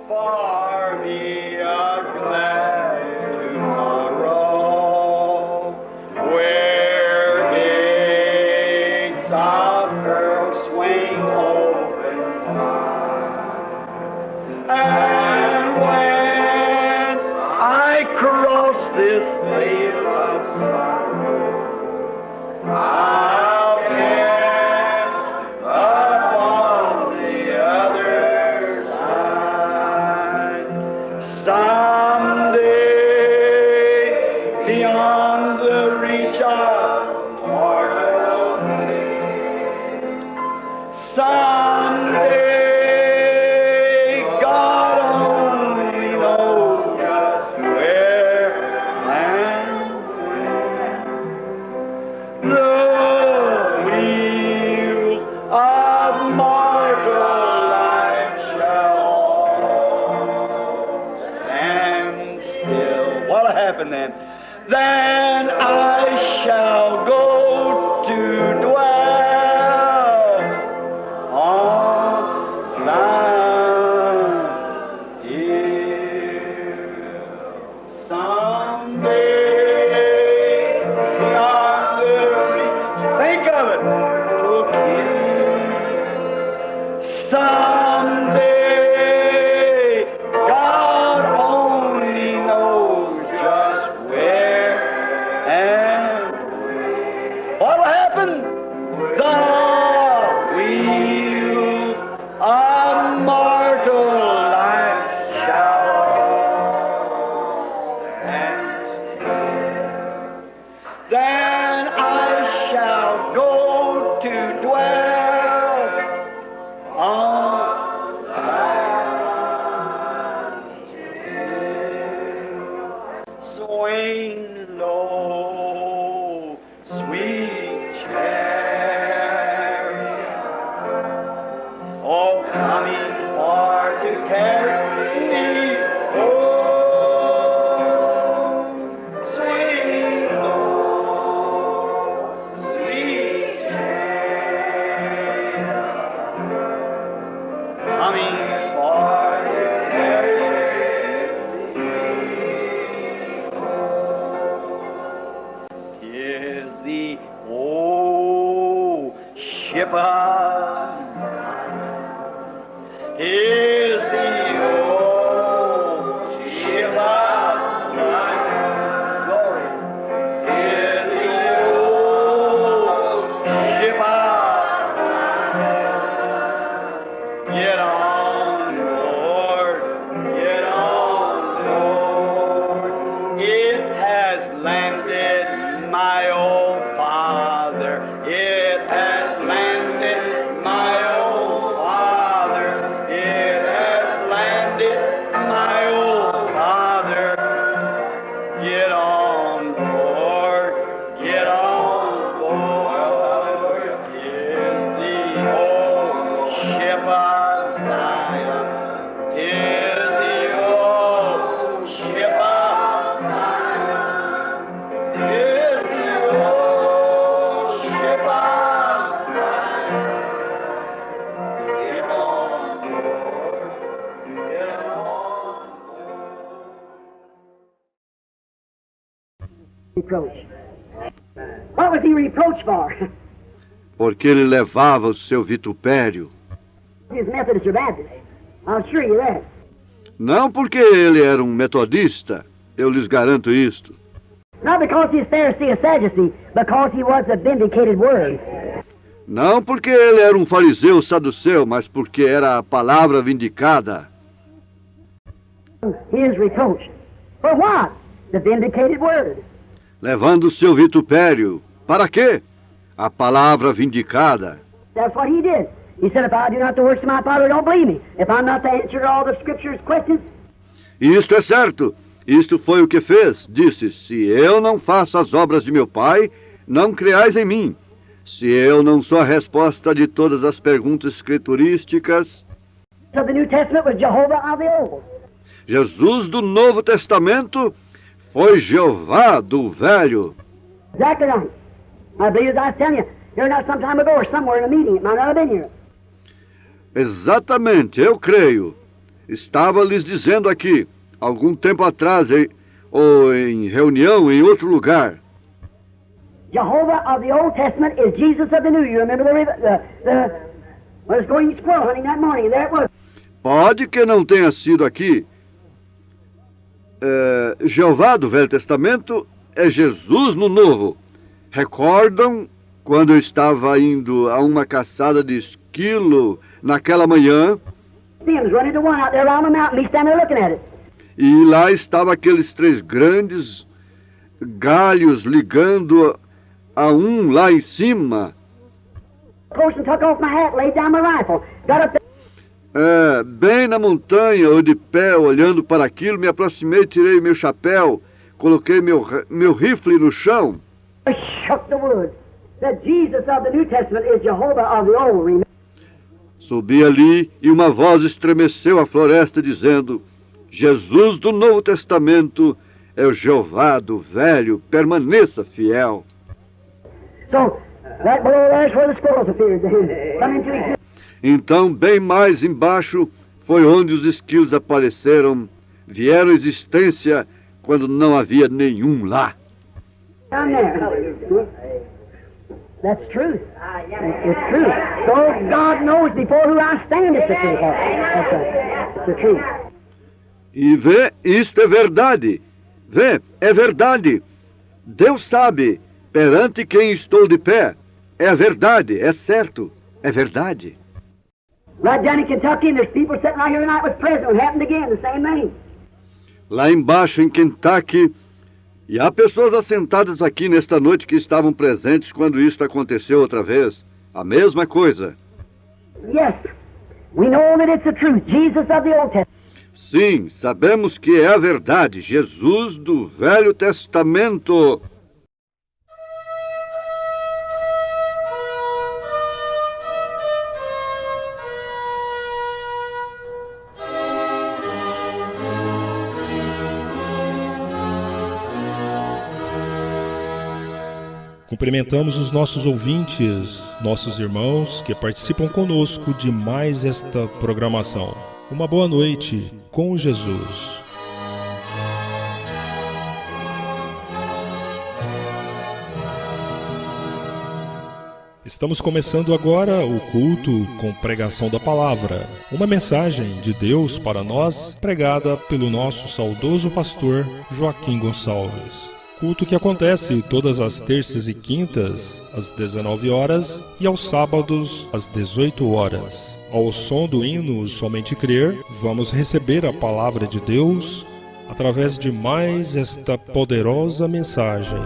for me a glad tomorrow, where gates of pearl swing open wide, and when I cross this vale of sorrow, I'll get upon the other side. Someday, beyond the reach of mortal man, someday, God only knows just where and when. The wheels of mortal life shall stand still. What'll happen then? Then I shall go to dwell on Zion hill. Someday, beyond the reach, think of it, someday, God only knows just where and when. What'll happen? The wheel of mortal life shall stand still. Then I shall go to dwell on Zion hill. Swing low, sweet chariot, oh, coming for to carry me home. Swing low, sweet chariot, coming for to carry me home. Is the old ship of is the old ship of glory. Is the old ship of get on board, get on board. It has landed my old father. It has landed my old father. It has landed my old father. Get on board, get on board. Is the old ship of Zion. Is the old ship of Zion. Is the old ship of Zion. Get on board, get on board. Reproach. What was he reproached for? Porque ele levava o seu vitupério. He was Methodist or Baptist. I'll assure you that. Não porque ele era um metodista, eu lhes garanto isto. Not because he was Pharisee or Sadducee, because he was a vindicated word. Não porque ele era um fariseu saduceu, mas porque era a palavra vindicada. He is reproached. For what? The vindicated word. Levando o seu vitupério. Para quê? A palavra vindicada. That's what he did. He said, if I do not the works of my Father, don't believe me. If I'm not to answer all the Scripture's questions. E isto é certo. Isto foi o que fez. Disse, se eu não faço as obras de meu Pai, não creais em mim. Se eu não sou a resposta de todas as perguntas escriturísticas. So the New Testament was Jehovah of the Old. Jesus do Novo Testamento foi Jeová do Velho. Exactly right. I believe as I was telling you, here not some time ago or somewhere in a meeting, it might not have been here. Exatamente, eu creio. Estava lhes dizendo aqui, algum tempo atrás, ou em reunião em outro lugar. Jehovah of the Old Testament is Jesus of the New. You remember I was going squirrel hunting that morning, and there it was. Pode que não tenha sido aqui. Jeová do Velho Testamento é Jesus no Novo. Recordam quando eu estava indo a uma caçada de esquilo naquela manhã? Stems running to one out there around the mountain, me standing there looking at it. E lá estavam aqueles 3 grandes galhos ligando a um lá em cima. Close and took off my hat, laid down my rifle, got up there. Bem na montanha, eu de pé, olhando para aquilo, me aproximei, tirei meu chapéu, coloquei meu rifle no chão. I shook the woods. That Jesus of the New Testament is Jehovah of the Old. Remember? Subi ali e uma voz estremeceu a floresta, dizendo: Jesus do Novo Testamento é o Jeová do Velho, permaneça fiel. So, right below there's where the squirrels appeared. Come into existence. Então, bem mais embaixo, foi onde os esquilos apareceram, vieram à existência quando não havia nenhum lá. Down there. That's truth. It's true. So God knows before who I stand. It's the truth. That's the truth. E vê, isto é verdade. Vê, é verdade. Deus sabe perante quem estou de pé. É a verdade, é certo, é verdade. Right down in Kentucky, and there's people sitting right here tonight with present. It happened again, the same thing. Lá embaixo em Kentucky, e há pessoas assentadas aqui nesta noite que estavam presentes quando isto aconteceu outra vez. A mesma coisa. Yes, we know that it's the truth. Jesus of the Old Testament. Sim, sabemos que é a verdade. Jesus do Velho Testamento. Cumprimentamos os nossos ouvintes, nossos irmãos que participam conosco de mais esta programação. Uma boa noite com Jesus. Estamos começando agora o culto com pregação da palavra, uma mensagem de Deus para nós, pregada pelo nosso saudoso pastor Joaquim Gonçalves. Culto que acontece todas as terças e quintas, às 19 horas, e aos sábados, às 18 horas. Ao som do hino Somente Crer, vamos receber a palavra de Deus através de mais esta poderosa mensagem.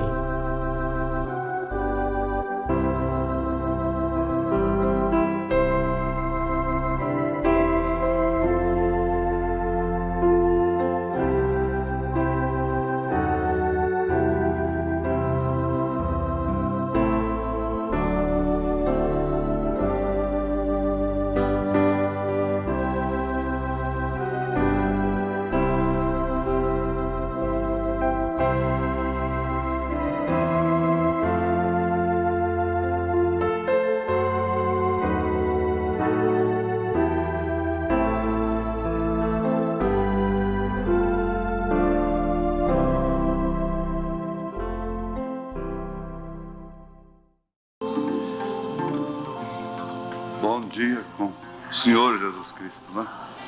Bom dia com o Senhor Jesus Cristo, né?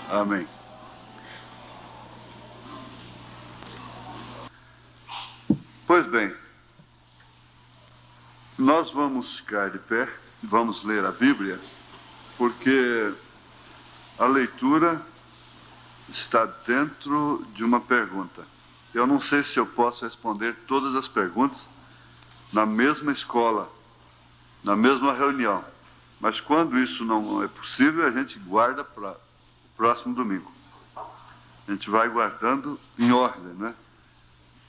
Amém. Pois bem, nós vamos ficar de pé, vamos ler a Bíblia, porque a leitura está dentro de uma pergunta. Eu não sei se eu posso responder todas as perguntas na mesma escola, na mesma reunião. Mas quando isso não é possível, a gente guarda para o próximo domingo. A gente vai guardando em ordem, né?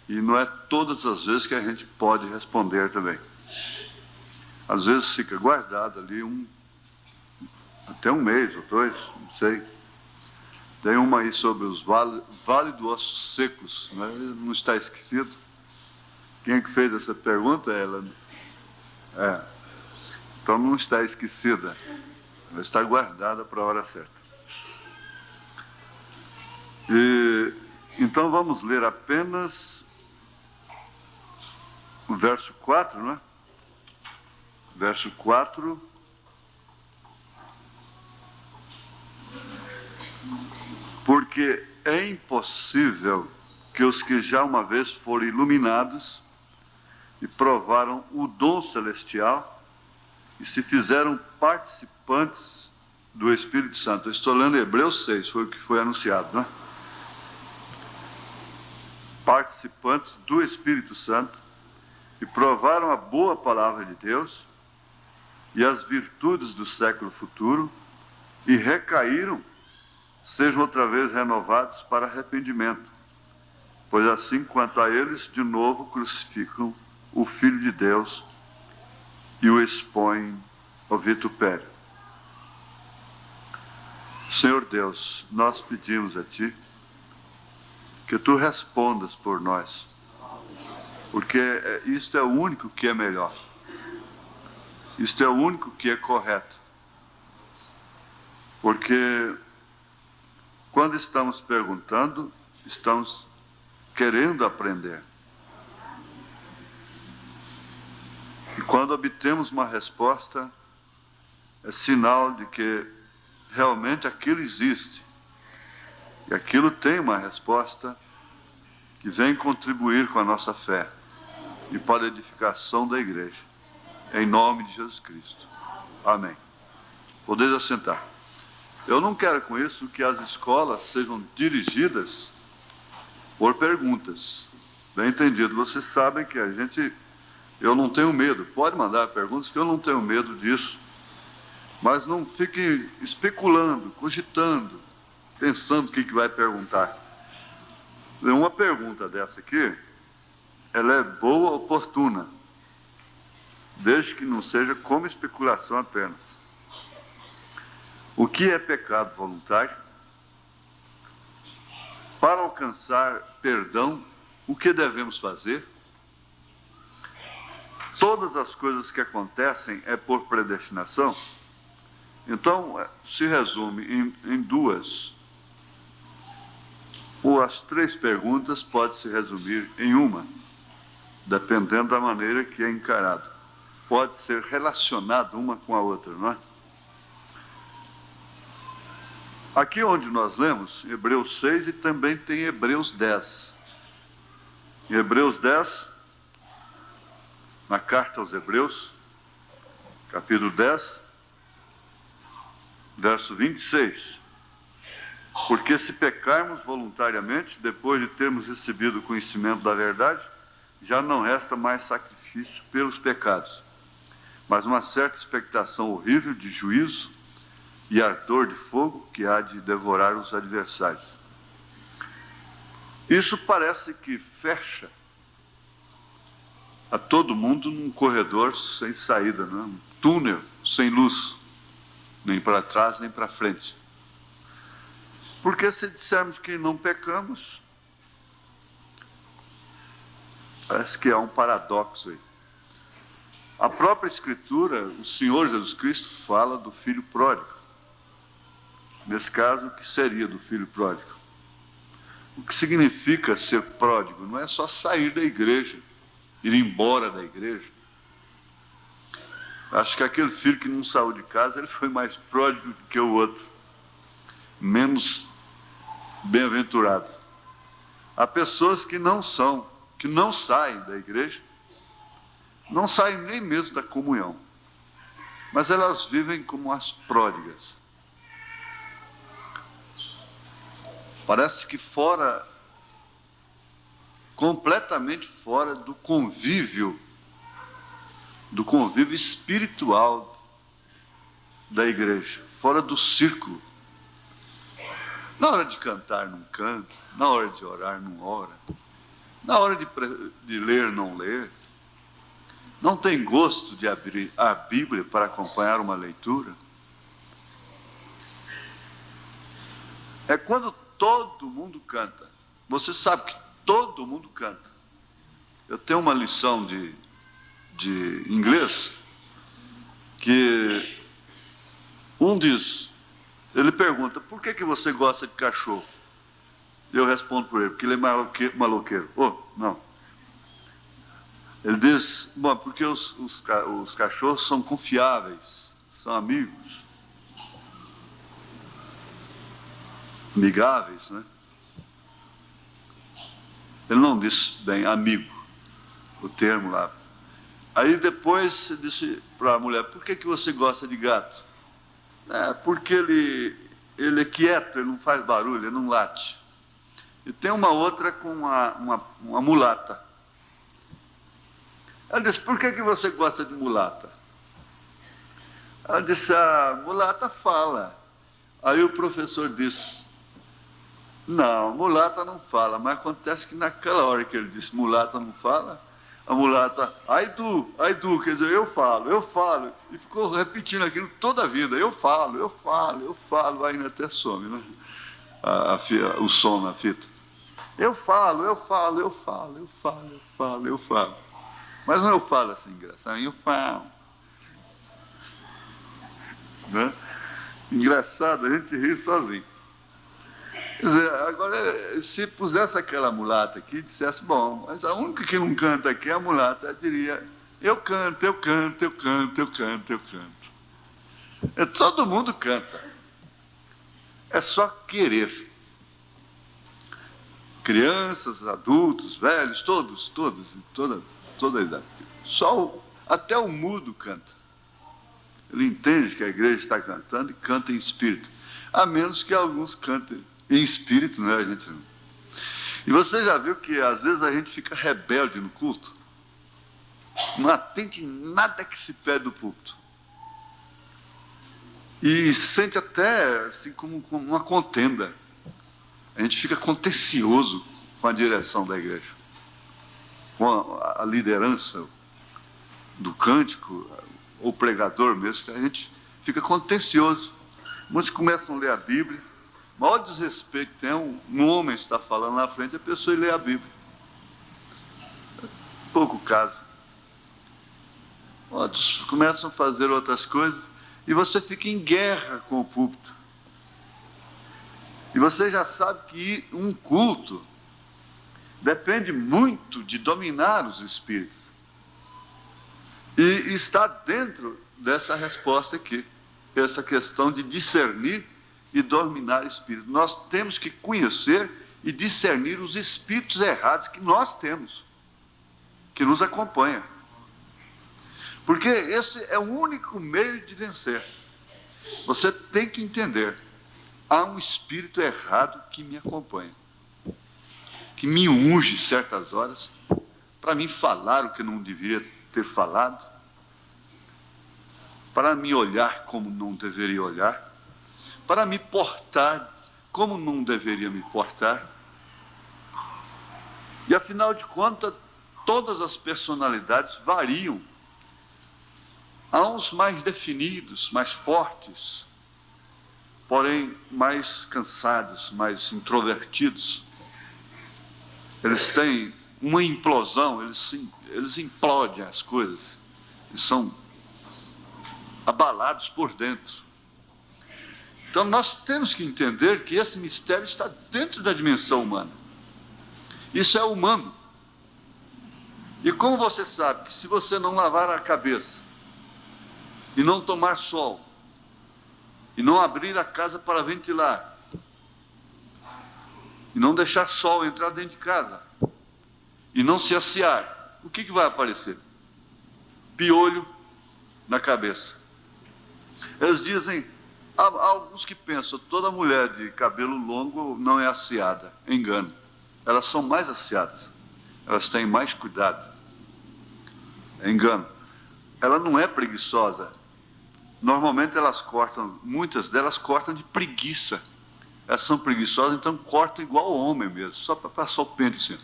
E não é todas as vezes que a gente pode responder também. Às vezes fica guardado ali até um mês ou 2, não sei. Tem uma aí sobre os vale dos ossos secos, né? Não está esquecido. Quem é que fez essa pergunta? Ela. Então não está esquecida, ela está guardada para a hora certa. Então vamos ler apenas o verso 4, não é? Verso 4. Porque é impossível que os que já uma vez foram iluminados e provaram o dom celestial e se fizeram participantes do Espírito Santo. Eu estou lendo Hebreus 6, foi o que foi anunciado, não é? Participantes do Espírito Santo e provaram a boa palavra de Deus e as virtudes do século futuro e recaíram, sejam outra vez renovados para arrependimento, pois assim quanto a eles, de novo crucificam o Filho de Deus e o expõem ao vitupério. Senhor Deus, nós pedimos a Ti que Tu respondas por nós, porque isto é o único que é melhor, isto é o único que é correto, porque quando estamos perguntando, estamos querendo aprender. E quando obtemos uma resposta, é sinal de que realmente aquilo existe. E aquilo tem uma resposta que vem contribuir com a nossa fé e para a edificação da igreja. Em nome de Jesus Cristo. Amém. Podeis assentar. Eu não quero com isso que as escolas sejam dirigidas por perguntas. Bem entendido. Vocês sabem que eu não tenho medo. Pode mandar perguntas, que eu não tenho medo disso. Mas não fique especulando, cogitando, pensando o que vai perguntar. Uma pergunta dessa aqui, ela é boa, oportuna, desde que não seja como especulação apenas. O que é pecado voluntário? Para alcançar perdão, o que devemos fazer? Todas as coisas que acontecem é por predestinação? Então, se resume em duas, ou as três perguntas podem se resumir em uma, dependendo da maneira que é encarado. Pode ser relacionado uma com a outra, não é? Aqui onde nós lemos, Hebreus 6 e também tem Hebreus 10. Em Hebreus 10, na carta aos Hebreus, capítulo 10, verso 26. Porque se pecarmos voluntariamente, depois de termos recebido o conhecimento da verdade, já não resta mais sacrifício pelos pecados, mas uma certa expectação horrível de juízo e ardor de fogo que há de devorar os adversários. Isso parece que fecha a todo mundo num corredor sem saída, né? Um túnel sem luz, nem para trás nem para frente. Porque se dissermos que não pecamos, parece que há um paradoxo aí. A própria Escritura, o Senhor Jesus Cristo fala do filho pródigo. Nesse caso, o que seria do filho pródigo? O que significa ser pródigo? Não é só sair da igreja, ir embora da igreja. Acho que aquele filho que não saiu de casa, ele foi mais pródigo do que o outro, menos bem-aventurado. Há pessoas que não saem da igreja, não saem nem mesmo da comunhão, mas elas vivem como as pródigas. Parece que completamente fora do convívio espiritual da igreja, fora do círculo. Na hora de cantar não canta, na hora de orar não ora, na hora de ler não lê, não tem gosto de abrir a Bíblia para acompanhar uma leitura. É quando todo mundo canta. Você sabe que todo mundo canta. Eu tenho uma lição de inglês que ele pergunta: por que você gosta de cachorro? Eu respondo por ele, porque ele é maloqueiro. Oh, não. Ele diz, bom, porque os cachorros são confiáveis, são amigos, amigáveis, né? Ele não disse bem amigo, o termo lá. Aí depois disse para a mulher, por que você gosta de gato? Porque ele é quieto, ele não faz barulho, ele não late. E tem uma outra com uma mulata. Ela disse, por que você gosta de mulata? Ela disse, a mulata fala. Aí o professor disse, não, mulata não fala, mas acontece que naquela hora que ele disse mulata não fala, a mulata, ai du, quer dizer, eu falo, e ficou repetindo aquilo toda a vida, eu falo, ainda até some, né? O som na fita. Eu falo. Mas não eu falo assim, engraçado, eu falo. Né? Engraçado, a gente ri sozinho. Quer dizer, agora, se pusesse aquela mulata aqui e dissesse, bom, mas a única que não canta aqui é a mulata, ela diria, eu canto. Todo mundo canta. É só querer. Crianças, adultos, velhos, todos, toda a idade. Até o mudo canta. Ele entende que a igreja está cantando e canta em espírito. A menos que alguns cantem em espírito, né, gente? E você já viu que às vezes a gente fica rebelde no culto? Não atende nada que se pede do púlpito. E sente até assim como uma contenda. A gente fica contencioso com a direção da igreja, com a liderança do cântico, ou pregador mesmo, a gente fica contencioso. Muitos começam a ler a Bíblia, o maior desrespeito tem um homem está falando na frente, a pessoa lê a Bíblia. Pouco caso. Outros começam a fazer outras coisas e você fica em guerra com o púlpito. E você já sabe que um culto depende muito de dominar os espíritos. E está dentro dessa resposta aqui, essa questão de discernir e dominar espíritos. Nós temos que conhecer e discernir os espíritos errados que nós temos, que nos acompanham. Porque esse é o único meio de vencer. Você tem que entender, há um espírito errado que me acompanha, que me unge certas horas, para mim falar o que não deveria ter falado, para me olhar como não deveria olhar, para me portar como não deveria me portar. E afinal de contas, todas as personalidades variam. Há uns mais definidos, mais fortes, porém mais cansados, mais introvertidos. Eles têm uma implosão, eles implodem as coisas, eles são abalados por dentro. Então nós temos que entender que esse mistério está dentro da dimensão humana. Isso é humano. E como você sabe que se você não lavar a cabeça, e não tomar sol, e não abrir a casa para ventilar, e não deixar sol entrar dentro de casa, e não se assear, o que vai aparecer? Piolho na cabeça. Eles dizem, há alguns que pensam, toda mulher de cabelo longo não é asseada. Engano. Elas são mais asseadas. Elas têm mais cuidado. Engano. Ela não é preguiçosa. Normalmente elas cortam, muitas delas cortam de preguiça. Elas são preguiçosas, então cortam igual o homem mesmo, só para passar o pente assim.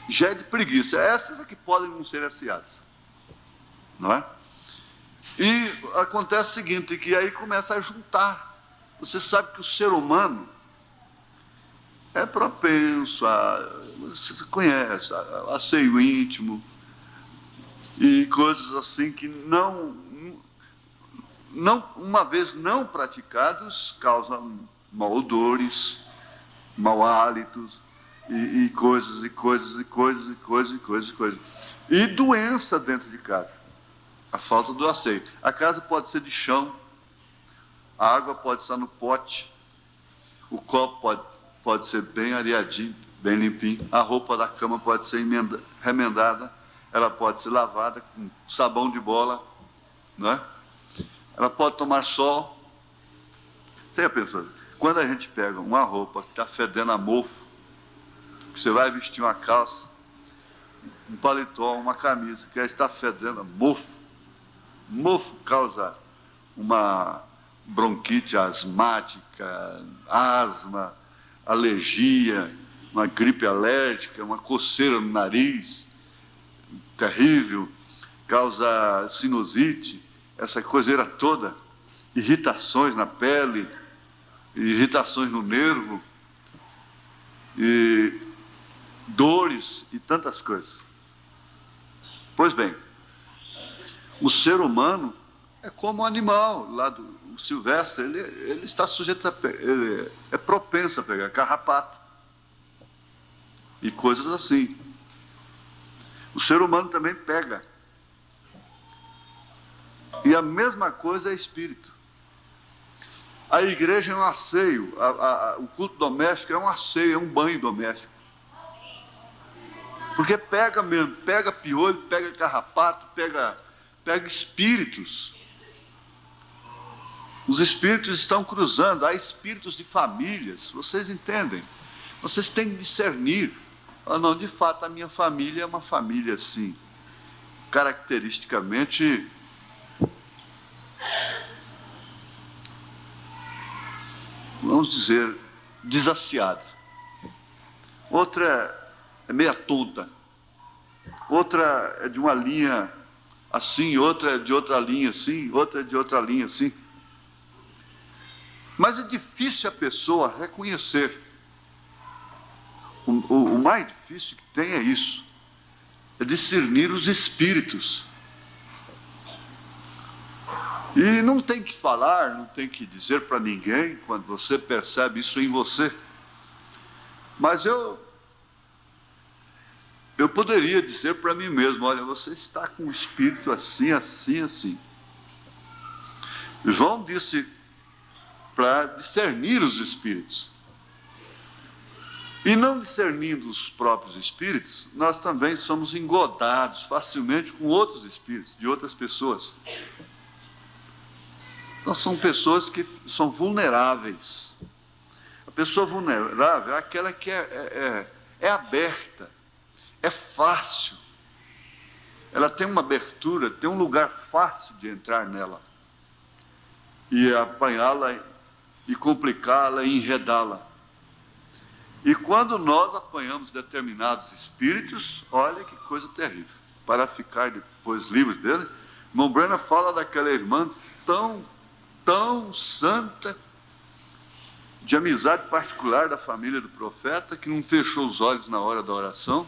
Já é de preguiça. Essas é que podem não ser asseadas. Não é? E acontece o seguinte, que aí começa a juntar. Você sabe que o ser humano é propenso você conhece, a asseio íntimo e coisas assim que não, uma vez não praticados, causam malodores, mau hálitos, e coisas, e coisas, e coisas, e coisas, e coisas, e coisas. E doença dentro de casa. A falta do asseio. A casa pode ser de chão, a água pode estar no pote, o copo pode ser bem areadinho, bem limpinho, a roupa da cama pode ser remendada, ela pode ser lavada com sabão de bola, não é? Ela pode tomar sol. Você já pensou? Quando a gente pega uma roupa que está fedendo a mofo, que você vai vestir uma calça, um paletó, uma camisa, que está fedendo a mofo, mofo causa uma bronquite asmática, asma, alergia, uma gripe alérgica, uma coceira no nariz, terrível, causa sinusite, essa coiseira toda, irritações na pele, irritações no nervo, e dores e tantas coisas. Pois bem, o ser humano é como um animal lá do silvestre, ele está sujeito ele é propenso a pegar carrapato e coisas assim. O ser humano também pega. E a mesma coisa é espírito. A igreja é um asseio, o culto doméstico é um asseio, é um banho doméstico. Porque pega mesmo, pega piolho, pega carrapato, pega espíritos. Os espíritos estão cruzando, há espíritos de famílias, vocês entendem? Vocês têm que discernir. Não, de fato, a minha família é uma família assim, caracteristicamente vamos dizer, desaciada. Outra é meia tonta. Outra é de uma linha assim, outra é de outra linha assim, outra é de outra linha assim. Mas é difícil a pessoa reconhecer. O mais difícil que tem é isso. É discernir os espíritos. E não tem que falar, não tem que dizer para ninguém quando você percebe isso em você. Mas eu poderia dizer para mim mesmo, olha, você está com o espírito assim, assim, assim. João disse para discernir os espíritos. E não discernindo os próprios espíritos, nós também somos engodados facilmente com outros espíritos, de outras pessoas. Então são pessoas que são vulneráveis. A pessoa vulnerável é aquela que é aberta, é fácil. Ela tem uma abertura, tem um lugar fácil de entrar nela. E apanhá-la, e complicá-la, e enredá-la. E quando nós apanhamos determinados espíritos, olha que coisa terrível. Para ficar depois livre dele, irmão Brenner fala daquela irmã tão santa, de amizade particular da família do profeta, que não fechou os olhos na hora da oração,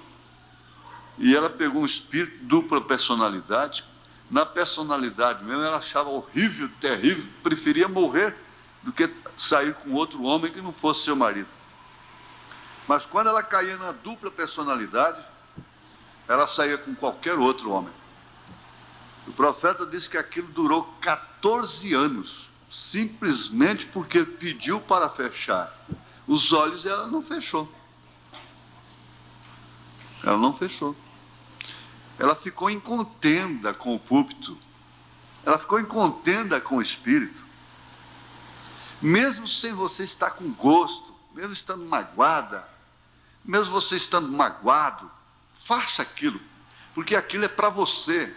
e ela pegou um espírito, dupla personalidade. Na personalidade mesmo, ela achava horrível, terrível, preferia morrer do que sair com outro homem que não fosse seu marido. Mas quando ela caía na dupla personalidade, ela saía com qualquer outro homem. O profeta disse que aquilo durou 14 anos, simplesmente porque pediu para fechar os olhos e ela não fechou. Ela não fechou. Ela ficou em contenda com o púlpito. Ela ficou em contenda com o espírito. Mesmo sem você estar com gosto, mesmo estando magoada, mesmo você estando magoado, faça aquilo, porque aquilo é para você,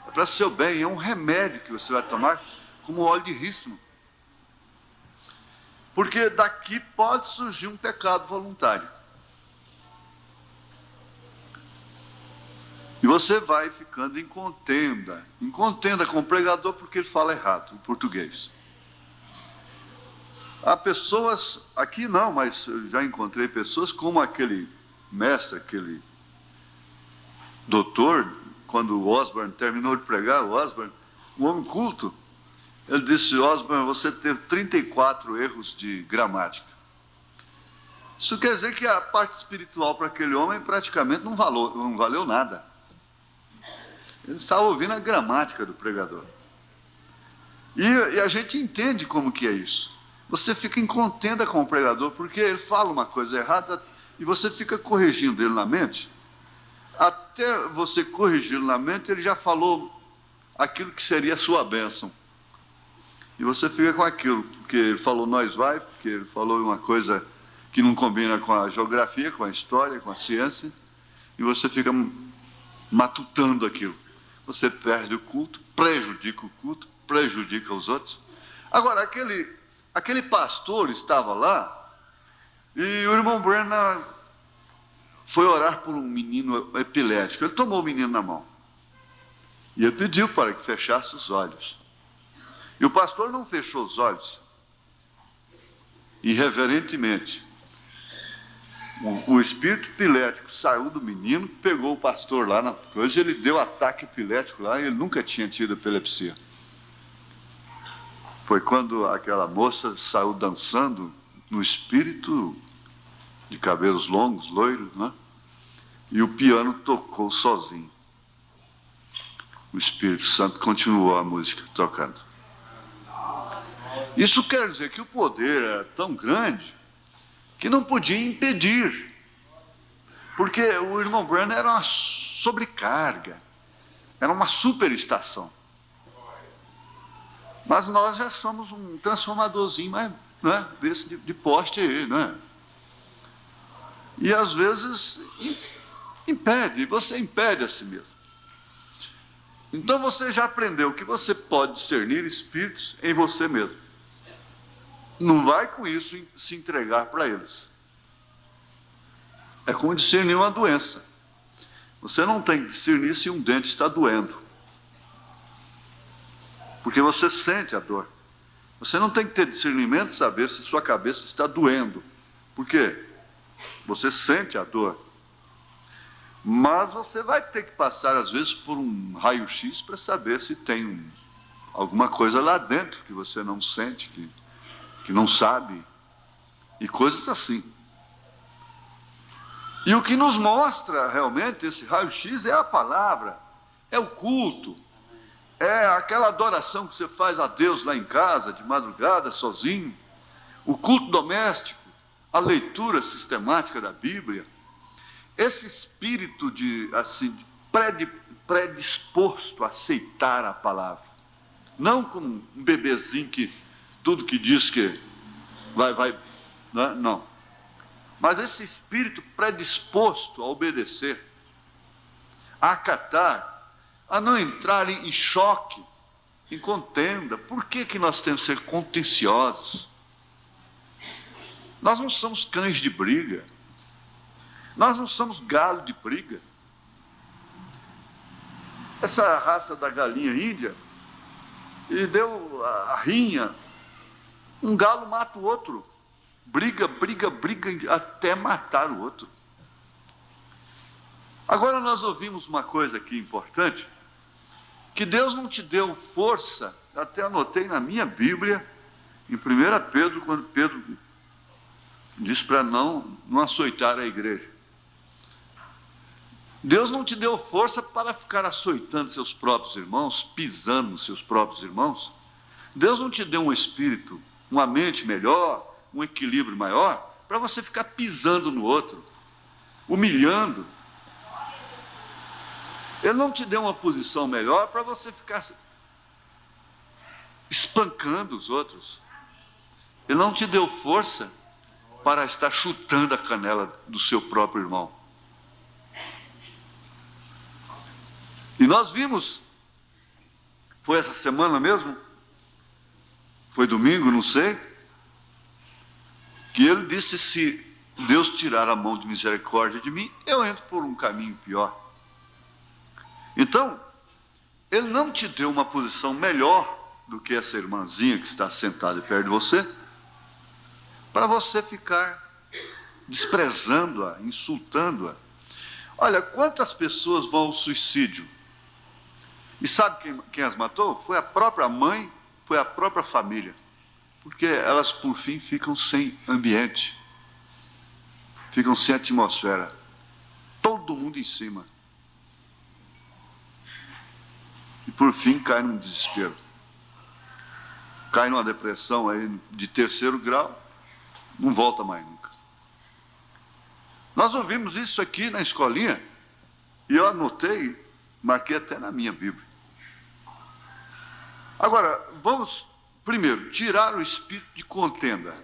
é para seu bem, é um remédio que você vai tomar como óleo de rícino. Porque daqui pode surgir um pecado voluntário. E você vai ficando em contenda com o pregador porque ele fala errado, em português. Há pessoas, aqui não, mas eu já encontrei pessoas como aquele mestre, aquele doutor, quando o Osborne terminou de pregar, o Osborne, um homem culto, ele disse, Osborne, você teve 34 erros de gramática. Isso quer dizer que a parte espiritual para aquele homem praticamente não valeu nada. Ele estava ouvindo a gramática do pregador. E a gente entende como que é isso. Você fica em contenda com o pregador, porque ele fala uma coisa errada e você fica corrigindo ele na mente. Até você corrigi-lo na mente, ele já falou aquilo que seria a sua bênção. E você fica com aquilo, porque ele falou nós vai, porque ele falou uma coisa que não combina com a geografia, com a história, com a ciência, e você fica matutando aquilo. Você perde o culto, prejudica o culto, prejudica os outros. Agora, aquele pastor estava lá, e o irmão Brennan foi orar por um menino epilético. Ele tomou o menino na mão. E ele pediu para que fechasse os olhos. E o pastor não fechou os olhos. Irreverentemente. O espírito epilético saiu do menino, pegou o pastor lá na coisa, ele deu ataque epilético lá e ele nunca tinha tido epilepsia. Foi quando aquela moça saiu dançando no espírito, de cabelos longos, loiros, né? E o piano tocou sozinho. O Espírito Santo continuou a música tocando. Isso quer dizer que o poder era tão grande que não podia impedir. Porque o irmão Branham era uma sobrecarga, era uma superestação. Mas nós já somos um transformadorzinho, mas, né, desse de poste aí, né? E às vezes impede, você impede a si mesmo. Então você já aprendeu que você pode discernir espíritos em você mesmo. Não vai com isso se entregar para eles. É como discernir uma doença. Você não tem que discernir se um dente está doendo. Porque você sente a dor. Você não tem que ter discernimento de saber se sua cabeça está doendo. Por quê? Você sente a dor. Mas você vai ter que passar, às vezes, por um raio-x para saber se tem alguma coisa lá dentro que você não sente, que não sabe, e coisas assim. E o que nos mostra realmente esse raio-x é a palavra, é o culto, é aquela adoração que você faz a Deus lá em casa, de madrugada, sozinho, o culto doméstico, a leitura sistemática da Bíblia. Esse espírito predisposto a aceitar a palavra, não como um bebezinho que tudo que diz que vai, não. Mas esse espírito predisposto a obedecer, a acatar, a não entrar em choque, em contenda. Por que nós temos que ser contenciosos? Nós não somos cães de briga. Nós não somos galo de briga. Essa raça da galinha índia, e deu a rinha, um galo mata o outro. Briga até matar o outro. Agora nós ouvimos uma coisa aqui importante, que Deus não te deu força, até anotei na minha Bíblia, em 1 Pedro, quando Pedro diz para não açoitar a igreja. Deus não te deu força para ficar açoitando seus próprios irmãos, pisando nos seus próprios irmãos. Deus não te deu um espírito, uma mente melhor, um equilíbrio maior, para você ficar pisando no outro, humilhando. Ele não te deu uma posição melhor para você ficar espancando os outros. Ele não te deu força para estar chutando a canela do seu próprio irmão. E nós vimos, foi essa semana mesmo, foi domingo, não sei, que ele disse: se Deus tirar a mão de misericórdia de mim, eu entro por um caminho pior. Então, ele não te deu uma posição melhor do que essa irmãzinha que está sentada perto de você, para você ficar desprezando-a, insultando-a. Olha, quantas pessoas vão ao suicídio? E sabe quem as matou? Foi a própria mãe, foi a própria família. Porque elas, por fim, ficam sem ambiente. ficam sem atmosfera. Todo mundo em cima. E por fim cai num desespero. Cai numa depressão aí de 3º grau, não volta mais nunca. Nós ouvimos isso aqui na escolinha, e eu anotei, marquei até na minha Bíblia. Agora, vamos primeiro tirar o espírito de contenda.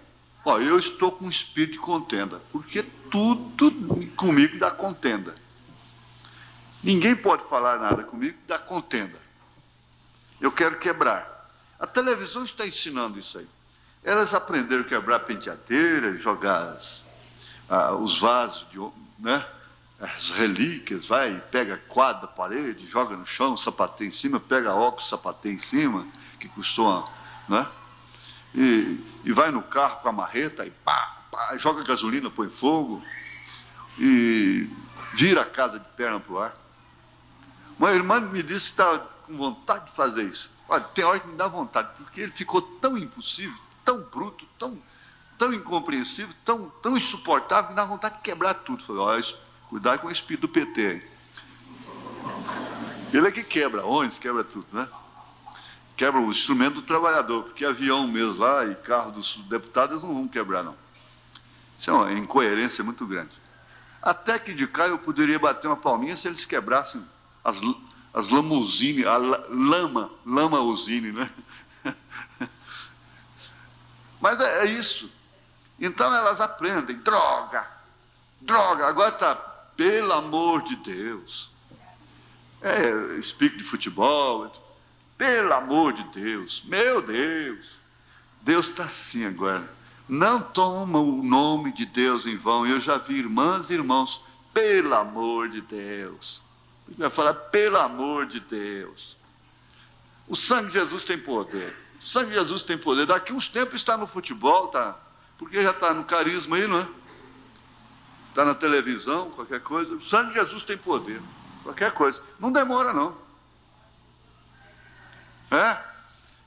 Ó, eu estou com um espírito de contenda, porque tudo comigo dá contenda. Ninguém pode falar nada comigo que dá contenda. Eu quero quebrar. A televisão está ensinando isso aí. Elas aprenderam a quebrar penteadeira, jogar os vasos, né? As relíquias, vai, pega quadro da parede, joga no chão, sapateia em cima, pega óculos, sapateia em cima, que custou, né? E vai no carro com a marreta e pá, joga gasolina, põe fogo e vira a casa de perna para o ar. Uma irmã me disse que estava com vontade de fazer isso. Olha, tem hora que me dá vontade, porque ele ficou tão impossível, tão bruto, tão incompreensível, tão insuportável, que me dá vontade de quebrar tudo. Falei, olha, cuidado com o espírito do PT aí. Ele é que quebra ônibus, quebra tudo, né? Quebra o instrumento do trabalhador, porque avião mesmo lá e carro dos deputados não vão quebrar, não. Isso é uma incoerência muito grande. Até que de cá eu poderia bater uma palminha se eles quebrassem as lamusine, a lama usine, né? Mas é isso. Então elas aprendem, droga, agora está, pelo amor de Deus. Espírito de futebol, pelo amor de Deus, meu Deus. Deus está assim agora. Não toma o nome de Deus em vão. Eu já vi irmãs e irmãos, pelo amor de Deus. Ele vai falar, pelo amor de Deus. O sangue de Jesus tem poder. O sangue de Jesus tem poder. Daqui uns tempos está no futebol, tá? Porque já está no carisma aí, não é? Está na televisão, qualquer coisa. O sangue de Jesus tem poder. Qualquer coisa. Não demora, não.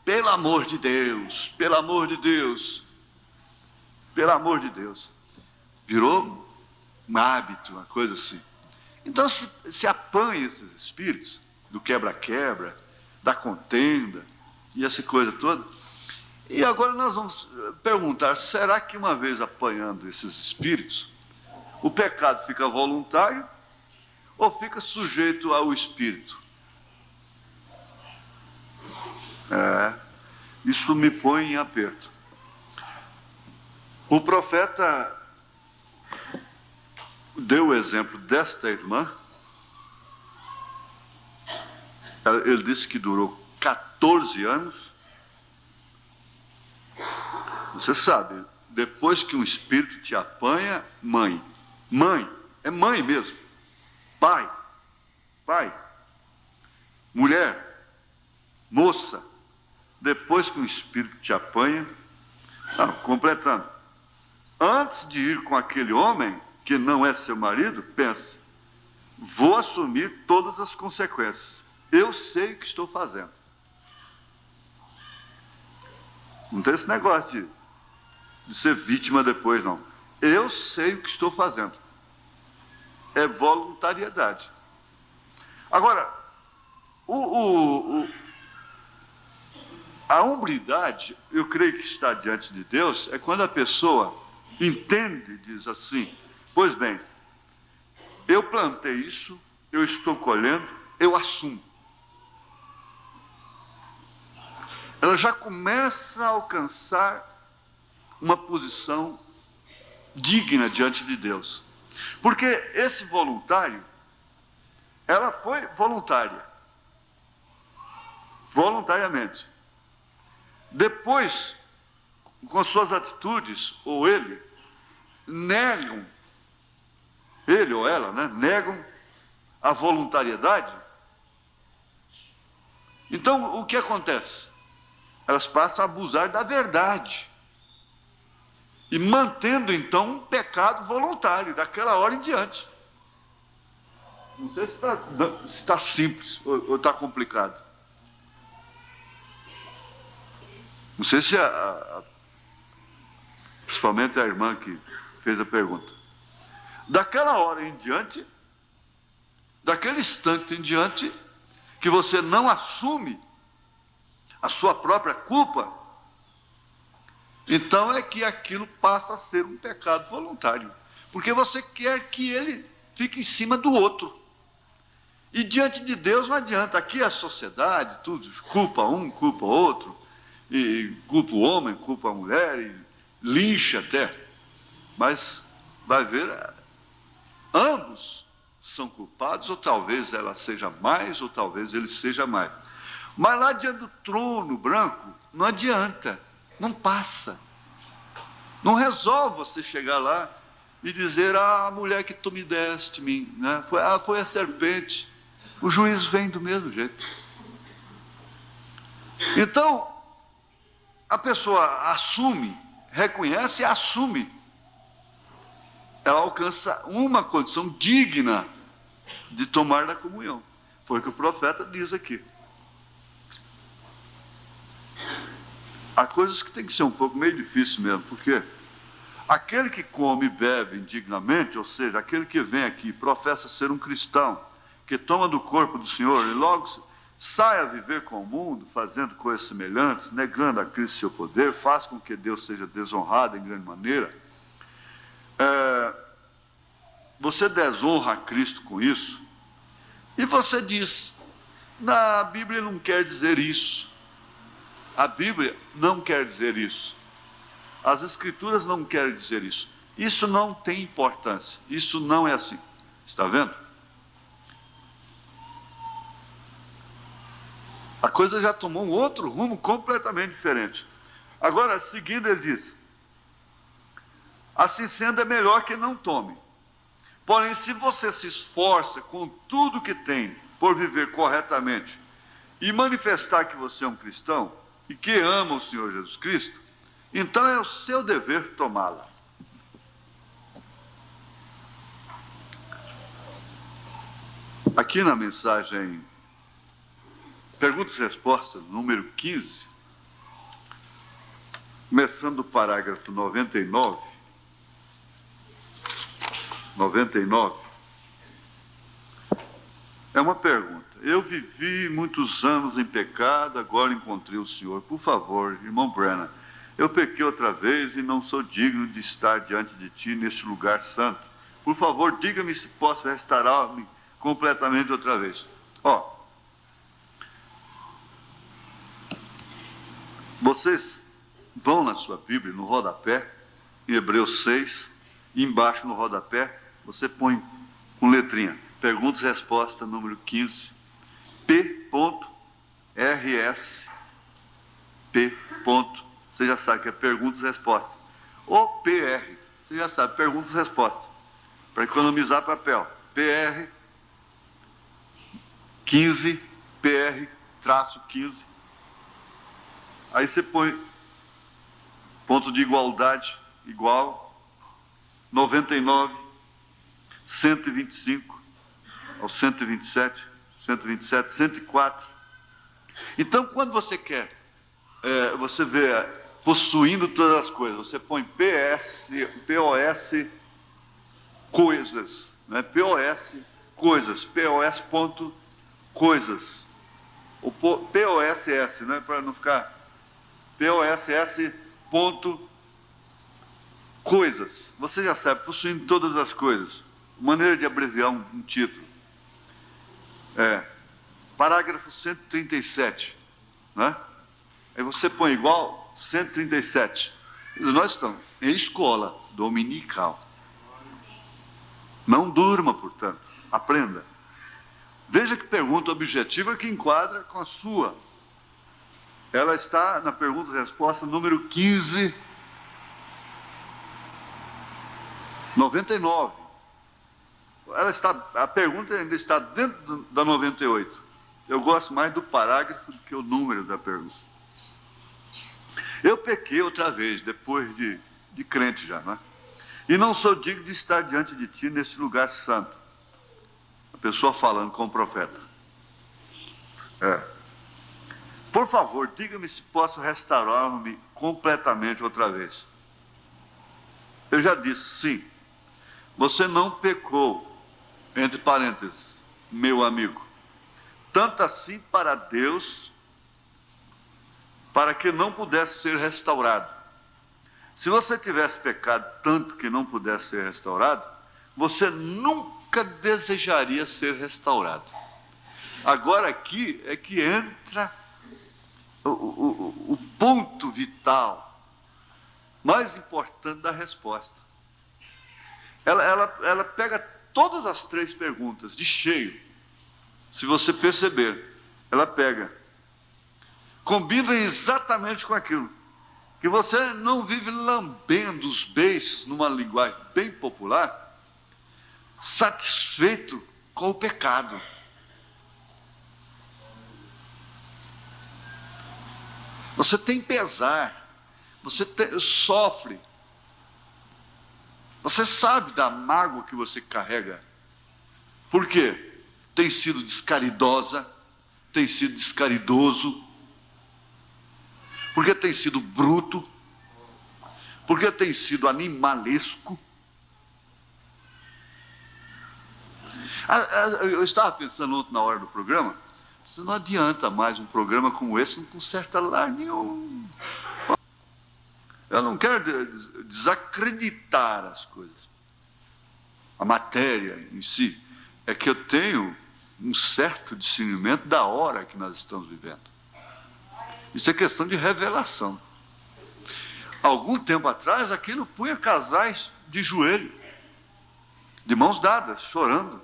Pelo amor de Deus. Pelo amor de Deus. Pelo amor de Deus. Virou um hábito, uma coisa assim. Então se apanha esses espíritos do quebra-quebra, da contenda e essa coisa toda. E agora nós vamos perguntar, será que uma vez apanhando esses espíritos, o pecado fica voluntário ou fica sujeito ao espírito? Isso me põe em aperto. O profeta deu o exemplo desta irmã. Ele disse que durou 14 anos. Você sabe, depois que um espírito te apanha, mãe, é mãe mesmo, pai, mulher, moça, depois que um espírito te apanha, completando, antes de ir com aquele homem que não é seu marido, pensa, vou assumir todas as consequências, eu sei o que estou fazendo. Não tem esse negócio de ser vítima depois, não. Eu sei o que estou fazendo. É voluntariedade. Agora, a hombridade, eu creio que está diante de Deus, é quando a pessoa entende e diz assim, pois bem, eu plantei isso, eu estou colhendo, eu assumo. Ela já começa a alcançar uma posição digna diante de Deus. Porque esse voluntário, ela foi voluntária. Voluntariamente. Depois, com suas atitudes, ou ele, negam, ele ou ela, né, negam a voluntariedade. Então, o que acontece? Elas passam a abusar da verdade. E mantendo, então, um pecado voluntário, daquela hora em diante. Não sei se está simples ou está complicado. Não sei se principalmente a irmã que fez a pergunta. Daquela hora em diante, daquele instante em diante, que você não assume a sua própria culpa, então é que aquilo passa a ser um pecado voluntário. Porque você quer que ele fique em cima do outro. E diante de Deus não adianta. Aqui a sociedade, tudo, culpa um, culpa outro, e culpa o homem, culpa a mulher, e lincha até. Mas vai ver, ambos são culpados, ou talvez ela seja mais, ou talvez ele seja mais. Mas lá diante do trono branco, não adianta, não passa. Não resolve você chegar lá e dizer, a mulher que tu me deste, né? Foi a serpente. O juiz vem do mesmo jeito. Então, a pessoa assume, reconhece e assume. Ela alcança uma condição digna de tomar da comunhão. Foi o que o profeta diz aqui. Há coisas que tem que ser um pouco meio difícil mesmo, porque aquele que come e bebe indignamente, ou seja, aquele que vem aqui e professa ser um cristão, que toma do corpo do Senhor e logo sai a viver com o mundo, fazendo coisas semelhantes, negando a Cristo seu poder, faz com que Deus seja desonrado em grande maneira. Você desonra a Cristo com isso, e você diz, a Bíblia não quer dizer isso. A Bíblia não quer dizer isso. As Escrituras não querem dizer isso. Isso não tem importância. Isso não é assim. Está vendo? A coisa já tomou um outro rumo completamente diferente. Agora, seguindo, ele diz, assim sendo, é melhor que não tome. Porém, se você se esforça com tudo que tem por viver corretamente e manifestar que você é um cristão e que ama o Senhor Jesus Cristo, então é o seu dever tomá-la. Aqui na mensagem Perguntas e Respostas, número 15, começando do parágrafo 99, é uma pergunta. Eu vivi muitos anos em pecado, agora encontrei o Senhor. Por favor, irmão Brennan, eu pequei outra vez e não sou digno de estar diante de ti neste lugar santo. Por favor, diga-me se posso restaurar-me completamente outra vez. Vocês vão na sua Bíblia, no rodapé, em Hebreus 6, e embaixo no rodapé, você põe com letrinha, Perguntas e Respostas, número 15, P.RS, você já sabe que é Perguntas e Respostas, ou PR, você já sabe, Perguntas e Respostas, para economizar papel, PR 15, PR-15, aí você põe ponto de igualdade, igual, 99, 125, ao 127, 104. Então, quando você quer, você vê possuindo todas as coisas, você põe POS, coisas, né? POS, coisas, POS ponto, coisas, o POSS, né? Para não ficar, POSS ponto, coisas. Você já sabe, possuindo todas as coisas. Maneira de abreviar um título. Parágrafo 137, né? Aí você põe igual 137. Nós estamos em escola dominical. Não durma, portanto. Aprenda. Veja que pergunta objetiva que enquadra com a sua. Ela está na pergunta e resposta número 15, 99. A pergunta ainda está dentro da 98. Eu gosto mais do parágrafo do que o número da pergunta. Eu pequei outra vez, depois de crente já, né? E não sou digno de estar diante de ti nesse lugar santo. A pessoa falando com o profeta. Por favor, diga-me se posso restaurar-me completamente outra vez. Eu já disse sim. você não pecou, entre parênteses, meu amigo, tanto assim para Deus, para que não pudesse ser restaurado. Se você tivesse pecado tanto que não pudesse ser restaurado, você nunca desejaria ser restaurado. Agora aqui é que entra o ponto vital, mais importante da resposta. Ela pega todas as 3 perguntas de cheio. Se você perceber, ela pega. Combina exatamente com aquilo. Que você não vive lambendo os beijos, numa linguagem bem popular, satisfeito com o pecado. Você tem pesar, você sofre. Você sabe da mágoa que você carrega. Por quê? Tem sido descaridosa, tem sido descaridoso, porque tem sido bruto, porque tem sido animalesco. Eu estava pensando ontem na hora do programa, não adianta mais um programa como esse, não conserta lá nenhum. Eu não quero desacreditar as coisas. A matéria em si é que eu tenho um certo discernimento da hora que nós estamos vivendo. Isso é questão de revelação. Algum tempo atrás, aquilo punha casais de joelho, de mãos dadas, chorando.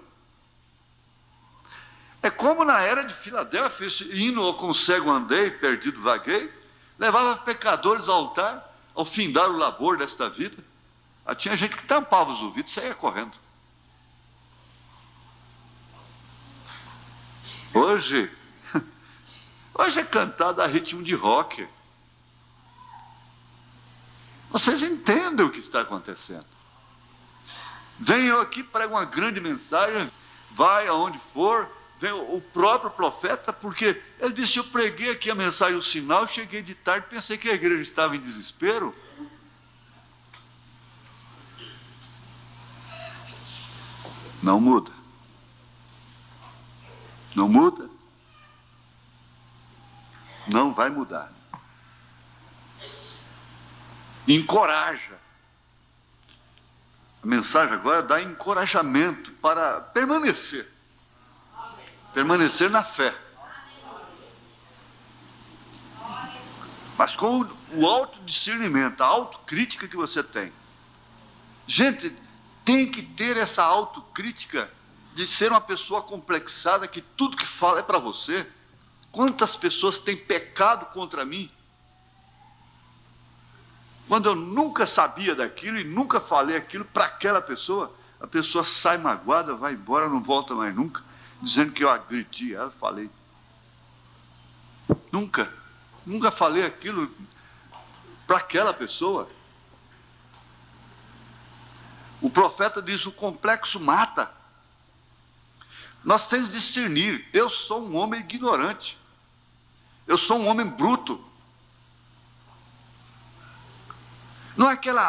É como na era de Filadélfia, indo ao concego andei, perdido vaguei, levava pecadores ao altar, ao findar o labor desta vida. Tinha gente que tampava os ouvidos e saía correndo. Hoje é cantado a ritmo de rock. Vocês entendem o que está acontecendo. Venho aqui, prego uma grande mensagem, vai aonde for, vem o próprio profeta, porque ele disse, eu preguei aqui a mensagem, o sinal, cheguei de tarde, pensei que a igreja estava em desespero. Não muda. Não muda. Não vai mudar. Encoraja. A mensagem agora dá encorajamento para permanecer. Permanecer na fé. Mas com o autodiscernimento, a autocrítica que você tem. Gente, tem que ter essa autocrítica de ser uma pessoa complexada que tudo que fala é para você. Quantas pessoas têm pecado contra mim? Quando eu nunca sabia daquilo e nunca falei aquilo para aquela pessoa, a pessoa sai magoada, vai embora, não volta mais nunca, dizendo que eu agredi ela, falei. Nunca falei aquilo para aquela pessoa. O profeta diz, o complexo mata. Nós temos de discernir, eu sou um homem ignorante, eu sou um homem bruto. Não é aquela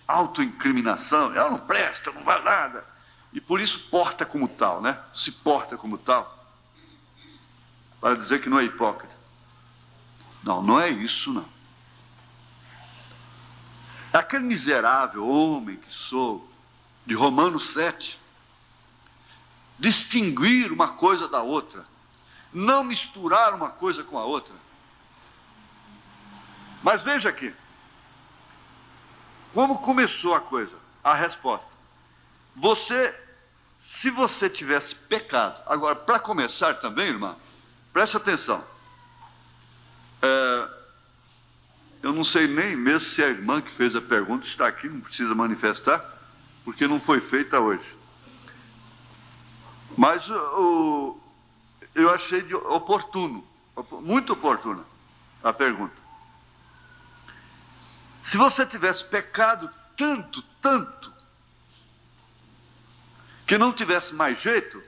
autoincriminação, eu não presto, eu não vale nada. E por isso porta como tal, né? Se porta como tal. Para dizer que não é hipócrita. Não, não é isso não. É aquele miserável homem que sou, de Romanos 7. Distinguir uma coisa da outra. Não misturar uma coisa com a outra. Mas veja aqui. Como começou a coisa? A resposta. Se você tivesse pecado, agora para começar também, irmã, preste atenção. Eu não sei nem mesmo se a irmã que fez a pergunta está aqui, não precisa manifestar, porque não foi feita hoje. Mas eu achei oportuno, muito oportuna a pergunta. Se você tivesse pecado tanto, que não tivesse mais jeito,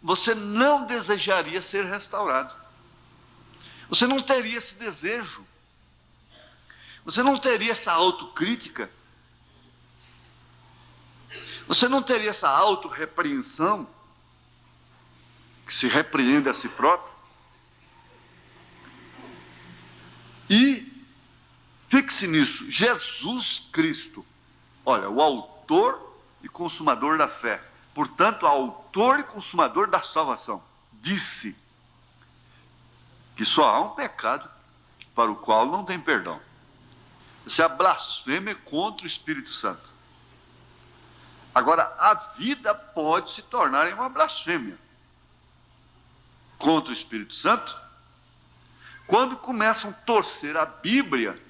você não desejaria ser restaurado. Você não teria esse desejo. Você não teria essa autocrítica. Você não teria essa autorrepreensão, que se repreende a si próprio? E fixe nisso, Jesus Cristo, olha, o autor e consumador da fé, portanto, autor e consumador da salvação, disse que só há um pecado para o qual não tem perdão. Isso é a blasfêmia contra o Espírito Santo. Agora, a vida pode se tornar em uma blasfêmia contra o Espírito Santo quando começam a torcer a Bíblia,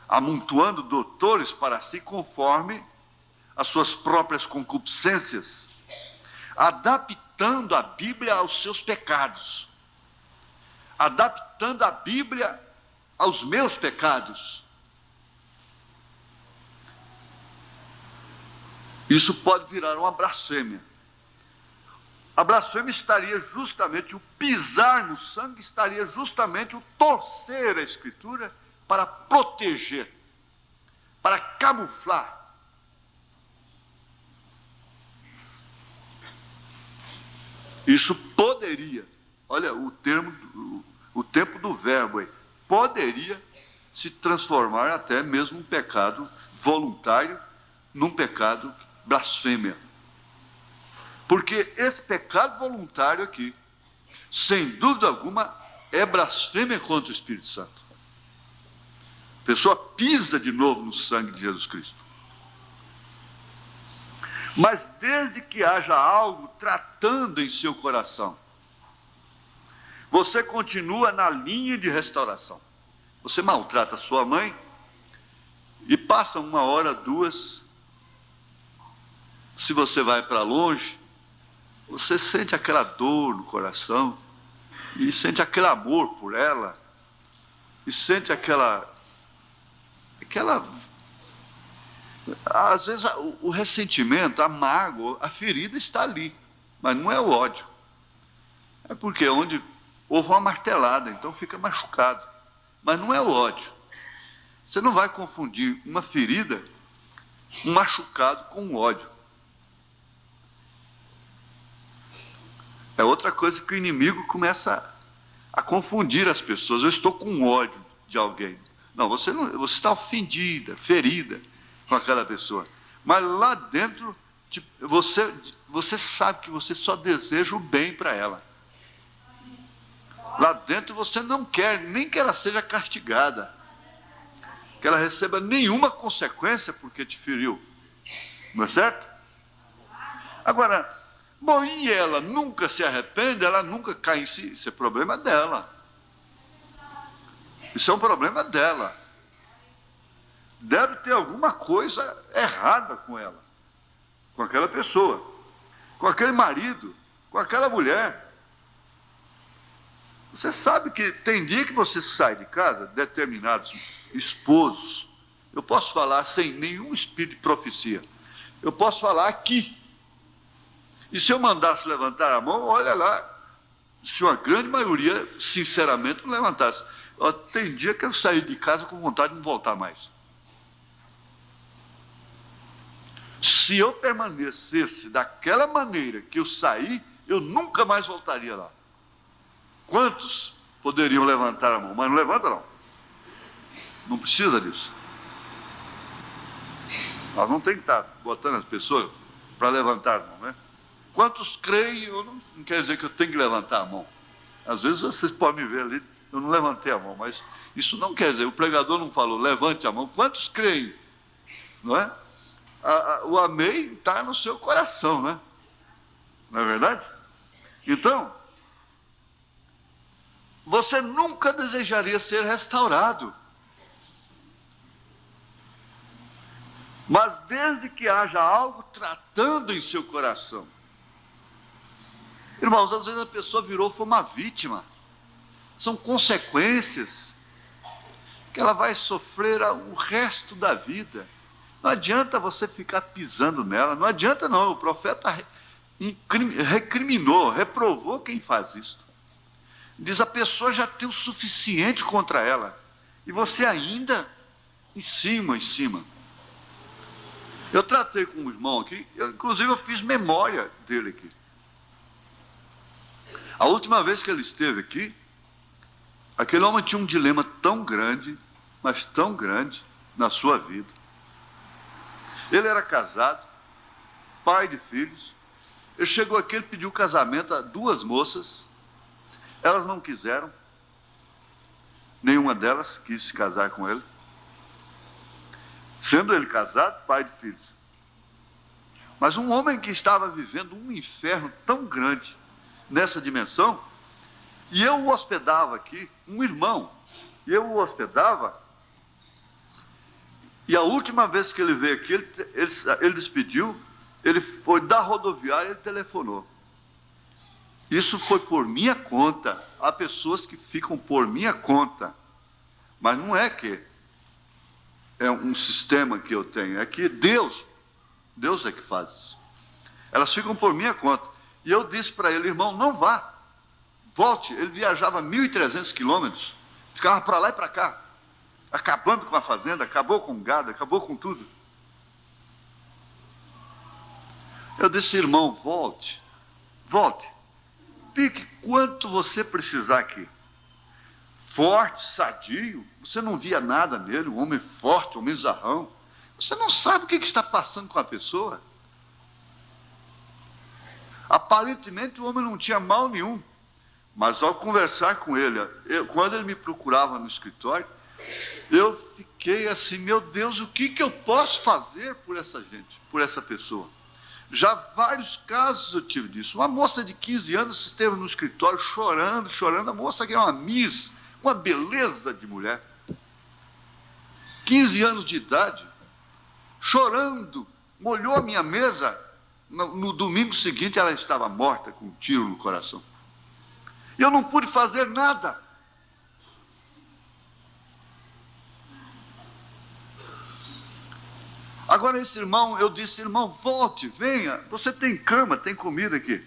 amontoando doutores para si conforme as suas próprias concupiscências, adaptando a Bíblia aos seus pecados, adaptando a Bíblia aos meus pecados. Isso pode virar uma blasfêmia. A blasfêmia estaria justamente, o pisar no sangue estaria justamente o torcer a Escritura para proteger, para camuflar. Isso poderia, olha o tempo do verbo aí, poderia se transformar até mesmo um pecado voluntário num pecado blasfêmia. Porque esse pecado voluntário aqui, sem dúvida alguma, é blasfêmia contra o Espírito Santo. A pessoa pisa de novo no sangue de Jesus Cristo. Mas desde que haja algo tratando em seu coração, você continua na linha de restauração. Você maltrata sua mãe e passa 1 hora, 2. Se você vai para longe, você sente aquela dor no coração, e sente aquele amor por ela, e sente aquela às vezes o ressentimento, a mágoa, a ferida está ali, mas não é o ódio. É porque onde houve uma martelada, então fica machucado, mas não é o ódio. Você não vai confundir uma ferida, um machucado com um ódio. É outra coisa que o inimigo começa a confundir as pessoas. Eu estou com ódio de alguém. Não, você está ofendida, ferida com aquela pessoa. Mas lá dentro, você sabe que você só deseja o bem para ela. Lá dentro você não quer nem que ela seja castigada, que ela receba nenhuma consequência porque te feriu. Não é certo? Agora, bom, e ela nunca se arrepende, ela nunca cai em si. Isso é problema dela. Isso é um problema dela. Deve ter alguma coisa errada com ela, com aquela pessoa, com aquele marido, com aquela mulher. Você sabe que tem dia que você sai de casa, determinados esposos, eu posso falar sem nenhum espírito de profecia, eu posso falar aqui. E se eu mandasse levantar a mão, olha lá, se uma grande maioria, sinceramente, não levantasse. Tem dia que eu saí de casa com vontade de não voltar mais. Se eu permanecesse daquela maneira que eu saí, eu nunca mais voltaria lá. Quantos poderiam levantar a mão? Mas não levanta não. Não precisa disso. Nós não temos que estar botando as pessoas para levantar a mão, né? Quantos creem? Não quer dizer que eu tenho que levantar a mão. Às vezes vocês podem me ver ali, eu não levantei a mão, mas isso não quer dizer, o pregador não falou, levante a mão. Quantos creem? Não é? O amém está no seu coração, né? Não é verdade? Então, você nunca desejaria ser restaurado. Mas desde que haja algo tratando em seu coração. Irmãos, às vezes a pessoa foi uma vítima. São consequências que ela vai sofrer o resto da vida. Não adianta você ficar pisando nela, não adianta não. O profeta recriminou, reprovou quem faz isso. Diz, a pessoa já tem o suficiente contra ela, e você ainda em cima. Eu tratei com um irmão aqui, inclusive eu fiz memória dele aqui. A última vez que ele esteve aqui, aquele homem tinha um dilema tão grande, mas tão grande na sua vida. Ele era casado, pai de filhos. Ele chegou aqui, ele pediu casamento a 2 moças. Elas não quiseram. Nenhuma delas quis se casar com ele. Sendo ele casado, pai de filhos. Mas um homem que estava vivendo um inferno tão grande nessa dimensão, e eu o hospedava aqui, um irmão, e eu o hospedava, e a última vez que ele veio aqui, ele despediu, ele foi da rodoviária, ele telefonou. Isso foi por minha conta. Há pessoas que ficam por minha conta, mas não é que é um sistema que eu tenho, é que Deus é que faz isso. Elas ficam por minha conta. E eu disse para ele, irmão, não vá, volte. Ele viajava 1.300 quilômetros, ficava para lá e para cá, acabando com a fazenda, acabou com o gado, acabou com tudo. Eu disse, irmão, volte, fique quanto você precisar aqui. Forte, sadio, você não via nada nele, um homem forte, um homem zarrão. Você não sabe o que está passando com a pessoa. Aparentemente o homem não tinha mal nenhum, mas ao conversar com ele, quando ele me procurava no escritório, eu fiquei assim, meu Deus, o que eu posso fazer por essa gente, por essa pessoa? Já vários casos eu tive disso. Uma moça de 15 anos esteve no escritório chorando, a moça que é uma miss, uma beleza de mulher, 15 anos de idade, chorando, molhou a minha mesa. No domingo seguinte ela estava morta, com um tiro no coração. E eu não pude fazer nada. Agora esse irmão, eu disse, irmão, volte, venha, você tem cama, tem comida aqui.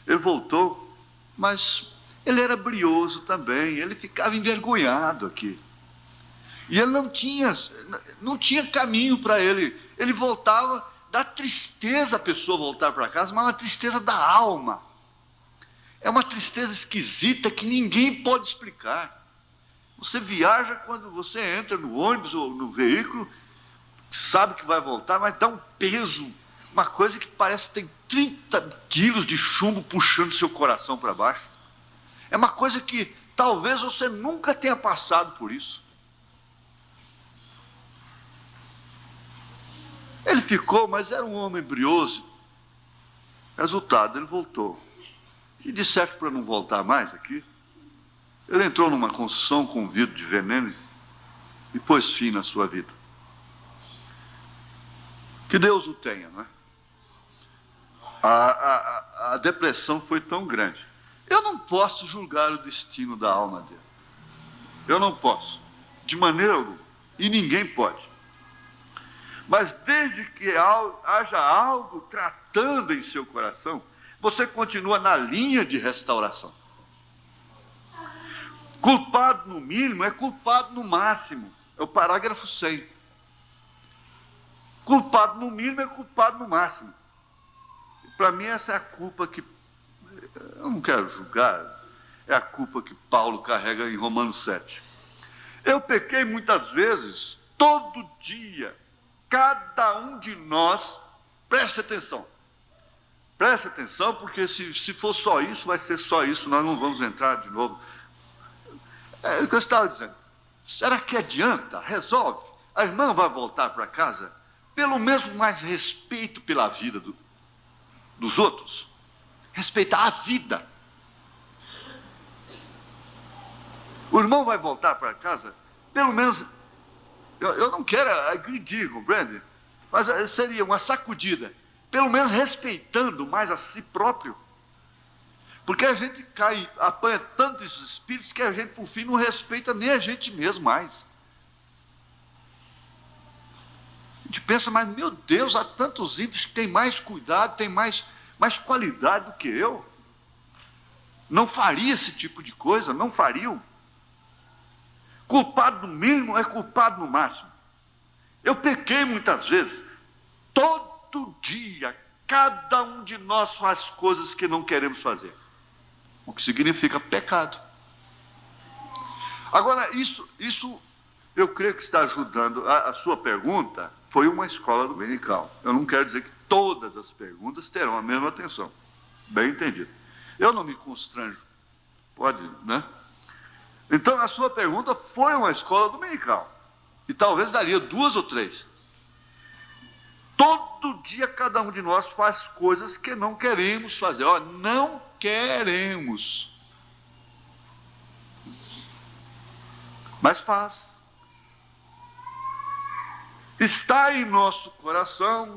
Ele voltou, mas ele era brioso também, ele ficava envergonhado aqui. E ele não tinha caminho para ele. Ele voltava, dá tristeza a pessoa voltar para casa, mas uma tristeza da alma. É uma tristeza esquisita que ninguém pode explicar. Você viaja quando você entra no ônibus ou no veículo, sabe que vai voltar, mas dá um peso, uma coisa que parece que tem 30 quilos de chumbo puxando seu coração para baixo. É uma coisa que talvez você nunca tenha passado por isso. Ele ficou, mas era um homem brioso. Resultado, ele voltou. E de certo, para não voltar mais aqui, ele entrou numa construção com vidro de veneno e pôs fim na sua vida. Que Deus o tenha, não é? A depressão foi tão grande. Eu não posso julgar o destino da alma dele. Eu não posso, de maneira alguma. E ninguém pode. Mas desde que haja algo tratando em seu coração, você continua na linha de restauração. Culpado no mínimo é culpado no máximo. É o parágrafo 100. Culpado no mínimo é culpado no máximo. Para mim essa é a culpa que, eu não quero julgar, é a culpa que Paulo carrega em Romanos 7. Eu pequei muitas vezes, todo dia. Cada um de nós, preste atenção, porque se for só isso, vai ser só isso, nós não vamos entrar de novo. É o que eu estava dizendo, será que adianta? Resolve, a irmã vai voltar para casa, pelo menos mais respeito pela vida dos outros, respeitar a vida. O irmão vai voltar para casa, pelo menos... Eu não quero agredir, compreende? Mas seria uma sacudida, pelo menos respeitando mais a si próprio. Porque a gente cai, apanha tantos espíritos que a gente, por fim, não respeita nem a gente mesmo mais. A gente pensa, mas meu Deus, há tantos ímpios que têm mais cuidado, têm mais qualidade do que eu. Não faria esse tipo de coisa, não fariam. Culpado no mínimo é culpado no máximo. Eu pequei muitas vezes. todo dia, cada um de nós faz coisas que não queremos fazer, o que significa pecado. Agora, isso eu creio que está ajudando. A sua pergunta foi uma escola dominical. Eu não quero dizer que todas as perguntas terão a mesma atenção. Bem entendido. Eu não me constranjo. Pode, né? Então, a sua pergunta foi uma escola dominical. E talvez daria 2 ou 3. Todo dia cada um de nós faz coisas que não queremos fazer. Ó, não queremos. Mas faz. Está em nosso coração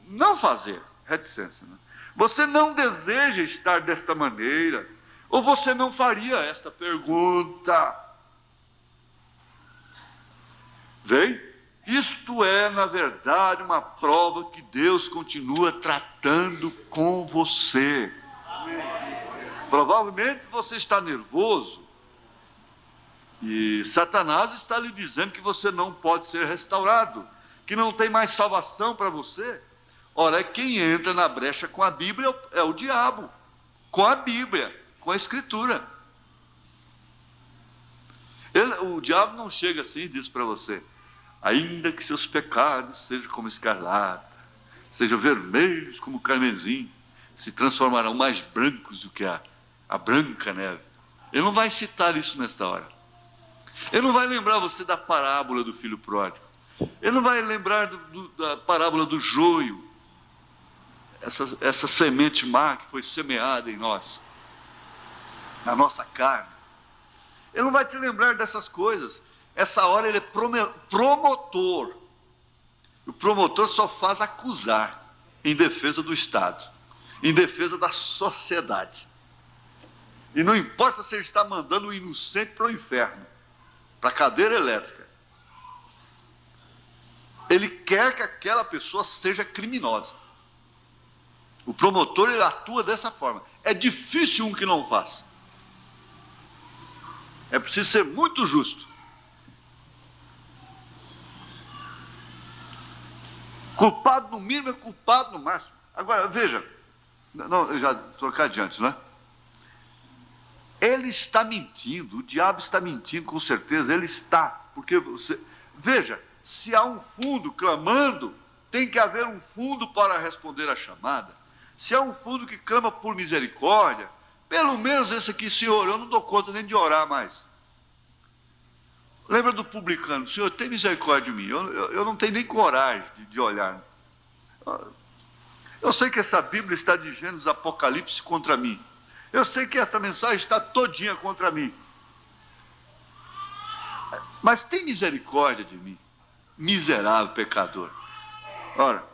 não fazer, reticência, né? Você não deseja estar desta maneira, ou você não faria esta pergunta. Vem? Isto é, na verdade, uma prova que Deus continua tratando com você. Provavelmente você está nervoso, e Satanás está lhe dizendo que você não pode ser restaurado, que não tem mais salvação para você. Ora, quem entra na brecha com a Bíblia é o diabo, com a Bíblia, com a Escritura. O diabo não chega assim e diz para você: ainda que seus pecados sejam como escarlata, sejam vermelhos como carmesim, se transformarão mais brancos do que a branca neve. Ele não vai citar isso nesta hora. Ele não vai lembrar você da parábola do filho pródigo. Ele não vai lembrar da parábola do joio, essa semente má que foi semeada em nós, na nossa carne. Ele não vai te lembrar dessas coisas. Essa hora ele é promotor. O promotor só faz acusar em defesa do Estado, em defesa da sociedade. E não importa se ele está mandando o inocente para o inferno, para a cadeira elétrica. Ele quer que aquela pessoa seja criminosa. O promotor, ele atua dessa forma. É difícil um que não faça. É preciso ser muito justo. Culpado no mínimo é culpado no máximo. Agora, veja, não, eu já trocar adiante, né? Ele está mentindo, o diabo está mentindo, com certeza, ele está. Porque você, veja, se há um fundo clamando, tem que haver um fundo para responder à chamada. Se há um fundo que clama por misericórdia, pelo menos esse aqui, Senhor, eu não dou conta nem de orar mais. Lembra do publicano: Senhor, tem misericórdia de mim, eu não tenho nem coragem de olhar. Eu sei que essa Bíblia está de Gênesis, Apocalipse contra mim. Eu sei que essa mensagem está todinha contra mim. Mas tem misericórdia de mim, miserável pecador. Ora,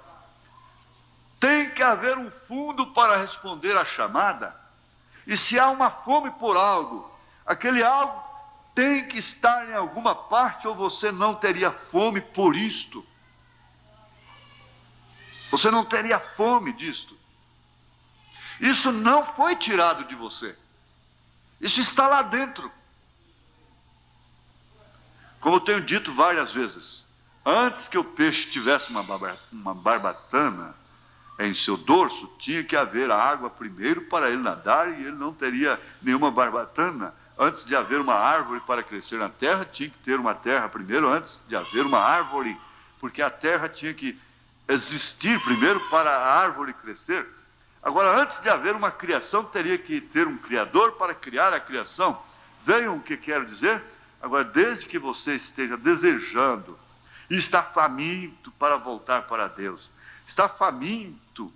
tem que haver um fundo para responder à chamada. E se há uma fome por algo, aquele algo tem que estar em alguma parte, ou você não teria fome por isto. Você não teria fome disto. Isso não foi tirado de você. Isso está lá dentro. Como eu tenho dito várias vezes, antes que o peixe tivesse uma barbatana em seu dorso, tinha que haver a água primeiro para ele nadar, e ele não teria nenhuma barbatana. Antes de haver uma árvore para crescer na terra, tinha que ter uma terra primeiro, antes de haver uma árvore, porque a terra tinha que existir primeiro para a árvore crescer. Agora, antes de haver uma criação, teria que ter um Criador para criar a criação. Vejam o que quero dizer? Agora, desde que você esteja desejando e está faminto para voltar para Deus, está faminto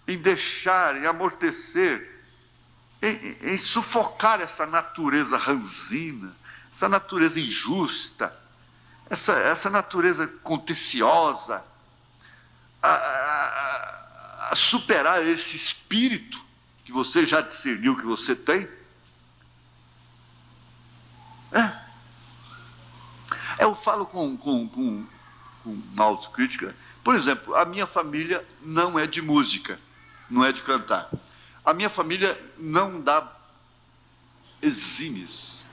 em deixar, em amortecer, em sufocar essa natureza ranzina, essa natureza injusta, essa natureza contenciosa, a superar esse espírito que você já discerniu que você tem. Eu falo com autocrítica. Por exemplo, a minha família não é de música, não é de cantar. A minha família não dá exímias,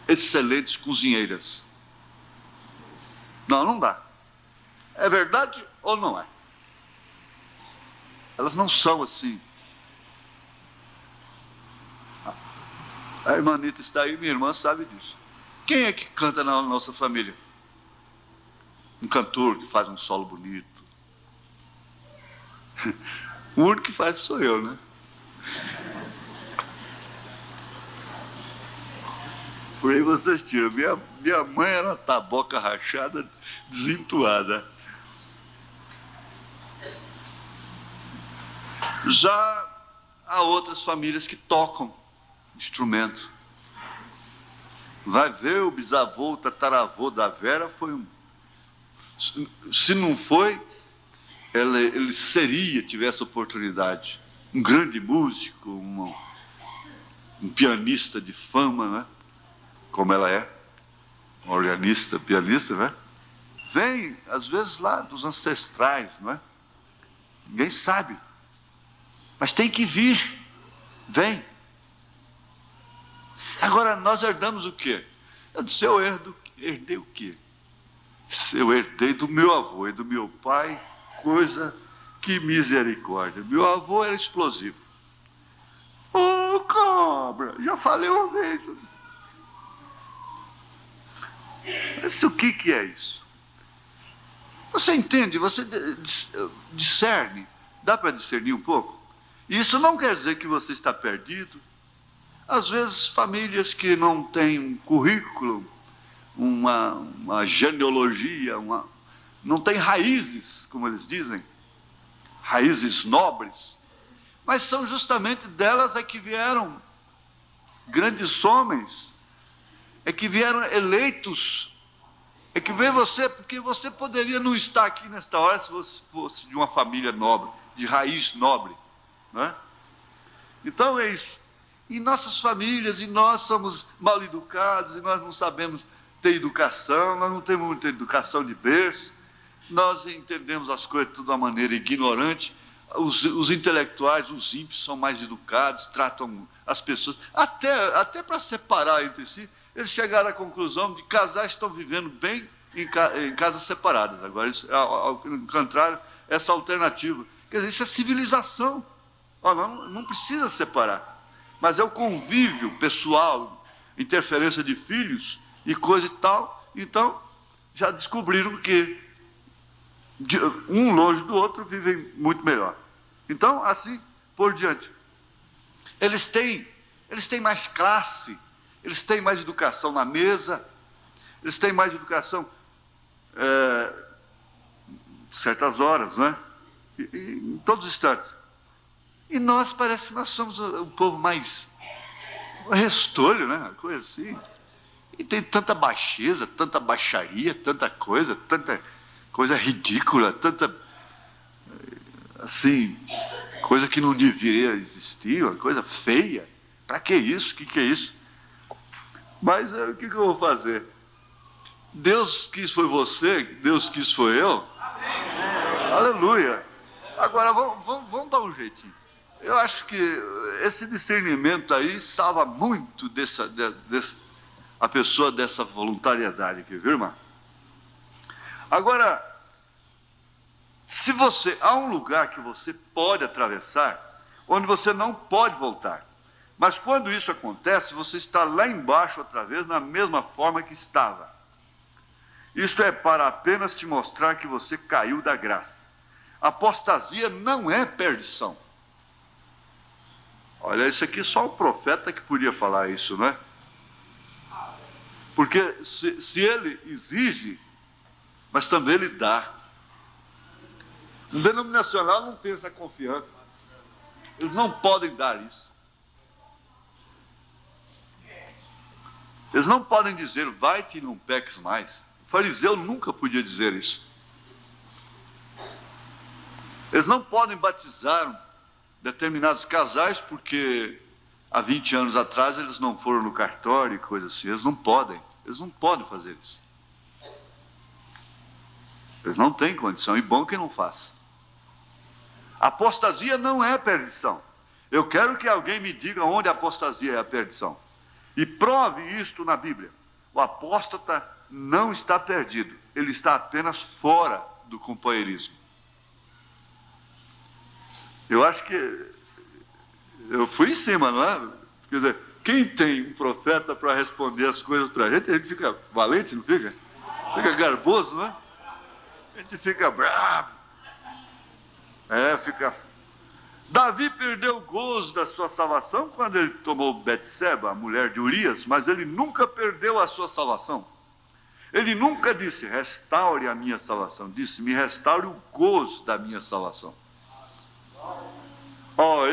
excelentes cozinheiras. Não dá. É verdade ou não é? Elas não são assim. A irmã Anitta está aí, minha irmã sabe disso. Quem é que canta na nossa família? Um cantor que faz um solo bonito. O único que faz sou eu, né? Por aí vocês tiram. Minha mãe era uma taboca rachada, desentuada. Já há outras famílias que tocam instrumento. Vai ver, o bisavô, o tataravô da Vera foi um... Se não foi, ele seria, tivesse oportunidade. Um grande músico, um pianista de fama, né? Como ela é. Organista, pianista, né? Vem, às vezes, lá dos ancestrais, não é? Ninguém sabe. Mas tem que vir. Vem. Agora, nós herdamos o quê? Eu disse, eu herdei o quê? Eu herdei do meu avô e do meu pai, coisa que misericórdia. Meu avô era explosivo. Ô, cobra, já falei uma vez. Mas o que é isso? Você entende, você discerne, dá para discernir um pouco? Isso não quer dizer que você está perdido. Às vezes, famílias que não têm um currículo, uma genealogia, não têm raízes, como eles dizem, raízes nobres, mas são justamente delas é que vieram grandes homens, é que vieram eleitos, é que veio você, porque você poderia não estar aqui nesta hora se você fosse de uma família nobre, de raiz nobre, não é? Então é isso. E nossas famílias, e nós somos mal educados, e nós não sabemos ter educação, nós não temos muita educação de berço, nós entendemos as coisas de uma maneira ignorante. Os intelectuais, os ímpios, são mais educados, tratam as pessoas, até para separar entre si, eles chegaram à conclusão de que casais estão vivendo bem em casas separadas. Agora, isso, ao contrário, essa alternativa. Quer dizer, isso é civilização. Não precisa separar. Mas é o convívio pessoal, interferência de filhos e coisa e tal. Então, já descobriram que um longe do outro vivem muito melhor. Então, assim por diante. Eles têm mais classe, eles têm mais educação na mesa, eles têm mais educação certas horas, né? Em todos os instantes. E nós, parece que nós somos o povo mais restolho, né? Coisa assim. E tem tanta baixeza, tanta baixaria, tanta coisa ridícula, tanta, assim, coisa que não deveria existir, uma coisa feia. Para que isso? O que é isso? Mas o que eu vou fazer? Deus quis foi você, Deus quis foi eu. Amém. Aleluia. Agora, vamos dar um jeitinho. Eu acho que esse discernimento aí salva muito a pessoa dessa voluntariedade aqui, viu, irmã? Agora, há um lugar que você pode atravessar, onde você não pode voltar. Mas quando isso acontece, você está lá embaixo outra vez, na mesma forma que estava. Isto é para apenas te mostrar que você caiu da graça. Apostasia não é perdição. Olha, isso aqui só o profeta que podia falar isso, né? Porque se ele exige, mas também ele dá. Um denominacional não tem essa confiança. Eles não podem dar isso. Eles não podem dizer, vai-te e não peques mais. O fariseu nunca podia dizer isso. Eles não podem batizar determinados casais porque há 20 anos atrás eles não foram no cartório e coisa assim. Eles não podem fazer isso. Eles não têm condição, e bom que não faça. Apostasia não é perdição. Eu quero que alguém me diga onde a apostasia é a perdição. E prove isto na Bíblia. O apóstata não está perdido, ele está apenas fora do companheirismo. Eu acho que eu fui em cima, não é? Quer dizer, quem tem um profeta para responder as coisas para a gente fica valente, não fica? Fica garboso, não é? A gente fica bravo. Fica... Davi perdeu o gozo da sua salvação quando ele tomou Betseba, a mulher de Urias, mas ele nunca perdeu a sua salvação. Ele nunca disse, restaure a minha salvação. Disse, me restaure o gozo da minha salvação.